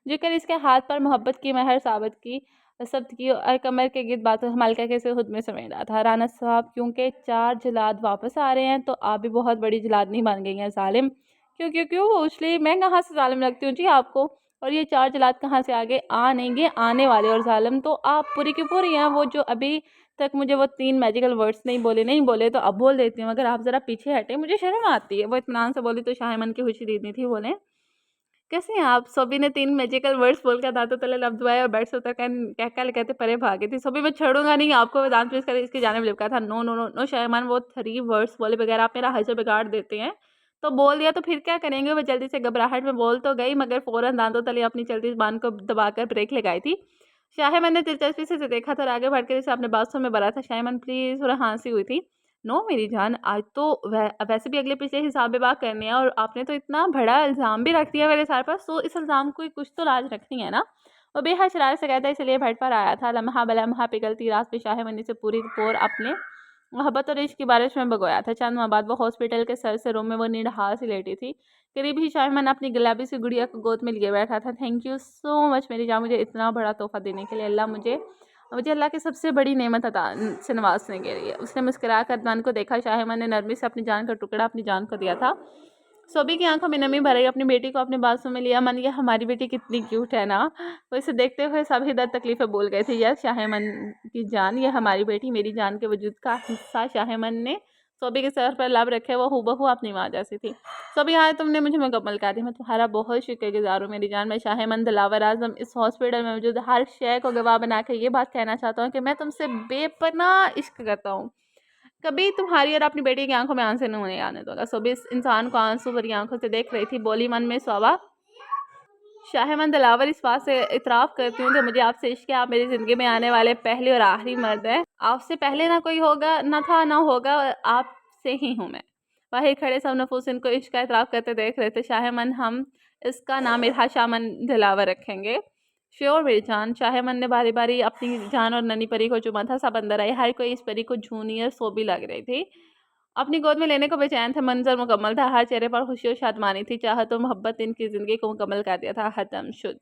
जिसकर इसके हाथ पर मोहब्बत की महर साबित की सब्त की और कमर के गिर्द बातों संभाल कर इसे खुद में समेट रहा था। राना साहब, क्योंकि 4 जलाद वापस आ रहे हैं तो आप भी बहुत बड़ी जलादनी बन गई हैं जालिम। क्यों क्यों क्यों उछली? मैं कहाँ से जालिम लगती हूँ जी आपको? और ये 4 जलाद कहाँ से आगे आ नहीं गए, आने वाले, और जालिम तो आप पूरी की पूरी हैं। वो जो अभी तक मुझे वो 3 मैजिकल वर्ड्स नहीं बोले तो अब बोल देती हूँ, मगर आप ज़रा पीछे हटे, मुझे शर्म आती है। वो इत्मीनान से बोली तो शाहिमन की खुशी दीदी थी। बोले कैसे हैं आप? सोबी ने 3 मैजिकल वर्ड्स बोलकर दांतों तले लब दबाए और बेड से उतर कर कह-कह कहते परे भागी थी। सोबी मैं छोड़ूँगा नहीं आपको, वो दाँत पीस कर इसकी जानिब लिपका था। नो, नो, नो, नो शैतान, वो 3 वर्ड्स बोले बगैर आप मेरा हश्र बिगाड़ देते हैं। तो बोल दिया तो फिर क्या करेंगे? वो जल्दी से घबराहट में बोल तो गई मगर फ़ौरन दाँतों तले अपनी चलती ज़ुबान को दबाकर ब्रेक लगाई थी। शाहिद ने दिलचस्पी से उसे देखा था और आगे बढ़कर उसे अपने बातों में भरा था। शाहिद प्लीज़, थोड़ा हाँसी हुई थी। नो मेरी जान, आज तो वैसे भी अगले पिछले हिसाब-विभाग करने हैं और आपने तो इतना बड़ा इल्ज़ाम भी रख दिया मेरे सर पर, तो इस इल्ज़ाम की कुछ तो लाज रखनी है ना? वो बेहद शरारत से कहता इसलिए बेड पर आया था। लम्हा-बलम्हा पिघलती रात में शाह-मनी से पूरी पोर अपने मोहब्बत और इश्क की बारिश में भगोया था। चंद माह बाद वो हॉस्पिटल के सर से रूम में वो निढाल सी लेटी थी। करीब ही शाह-मन अपनी गुलाबी सी गुड़िया को गोद में लिए बैठा था। थैंक यू सो मच मेरी जान, मुझे इतना बड़ा तोहफ़ा देने के लिए। अल्लाह मुझे मुझे अल्लाह की सबसे बड़ी नेमत अता से नवाज़ने के लिए। उसने मुस्कुरा कर अदनान को देखा। शाहिद ने नरमी से अपनी जान का टुकड़ा अपनी जान को दिया था। सोबी की आंखों में नमी भर आई। अपनी बेटी को अपने बाजू में लिया। मन, ये हमारी बेटी कितनी क्यूट है ना। वो इसे देखते हुए सभी दर्द तकलीफ़ें भूल गए थे। यस शाहिद की जान, ये हमारी बेटी मेरी जान के वजूद का हिस्सा। शाहिद ने सोबी के सर पर लब रखे। वो हूबहू अपनी माँ जैसी थी। सोबी आज तुमने मुझे मुकम्मल कर दी। मैं तुम्हारा बहुत शुक्रगुज़ार हूँ मेरी जान। मैं शाहिद दिलावर आज़म इस हॉस्पिटल में मौजूद हर शय को गवाह बनाकर ये बात कहना चाहता हूँ कि मैं तुमसे बेपनाह इश्क करता हूँ। कभी तुम्हारी और अपनी बेटी की आंखों में आंसू नहीं आने दूंगा। सोबी इस इंसान को आंसू भरी आंखों से देख रही थी। बोली मन में सौवा, शाहिद दिलावर इस बात से इतराफ़ करती हूँ कि मुझे आपसे इश्क है। आप मेरी ज़िंदगी में आने वाले पहले और आखिरी मर्द हैं। आपसे पहले ना कोई होगा, ना था, ना होगा, आपसे ही हूँ मैं। वहीं खड़े सब नफूस इनको इश्क का इतराफ़ करते देख रहे थे। शाहिद हम इसका नाम इरहा शामन दिलावर रखेंगे। श्योर मेरी जान। शाहिद ने बारी बारी अपनी जान और नन्ही परी को चूमा था। सब अंदर आए। हर कोई इस परी को जूनियर सोबी लग रही थी। अपनी गोद में लेने को बेचैन थे। मंजर मुकम्मल था। हर चेहरे पर खुशी और शादमानी थी। चाहत और मोहब्बत इनकी ज़िंदगी को मुकम्मल कर दिया था। ख़त्म शुद।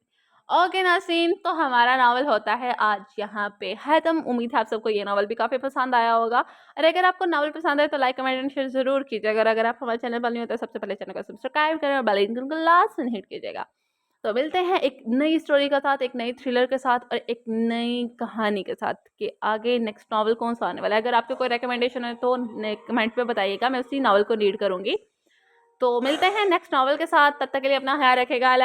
ओके नाज़रीन, तो हमारा नावल होता है आज यहाँ पे ख़त्म। उम्मीद है आप सबको ये नावल भी काफ़ी पसंद आया होगा। और अगर आपको नावल पसंद आए तो लाइक, कमेंट एंड शेयर ज़रूर कीजिएगा। अगर आप हमारे चैनल पर नहीं होते तो सबसे पहले चैनल को सब्सक्राइब करें और बेल आइकन को लास्ट में हिट कीजिएगा। तो मिलते हैं एक नई स्टोरी के साथ, एक नई थ्रिलर के साथ और एक नई कहानी के साथ कि आगे नेक्स्ट नॉवल कौन सा आने वाला है। अगर आपको कोई रिकमेंडेशन है तो कमेंट पे बताइएगा, मैं उसी नॉवल को रीड करूँगी। तो मिलते हैं नेक्स्ट नॉवल के साथ, तब तक के लिए अपना ख्याल रखेगा।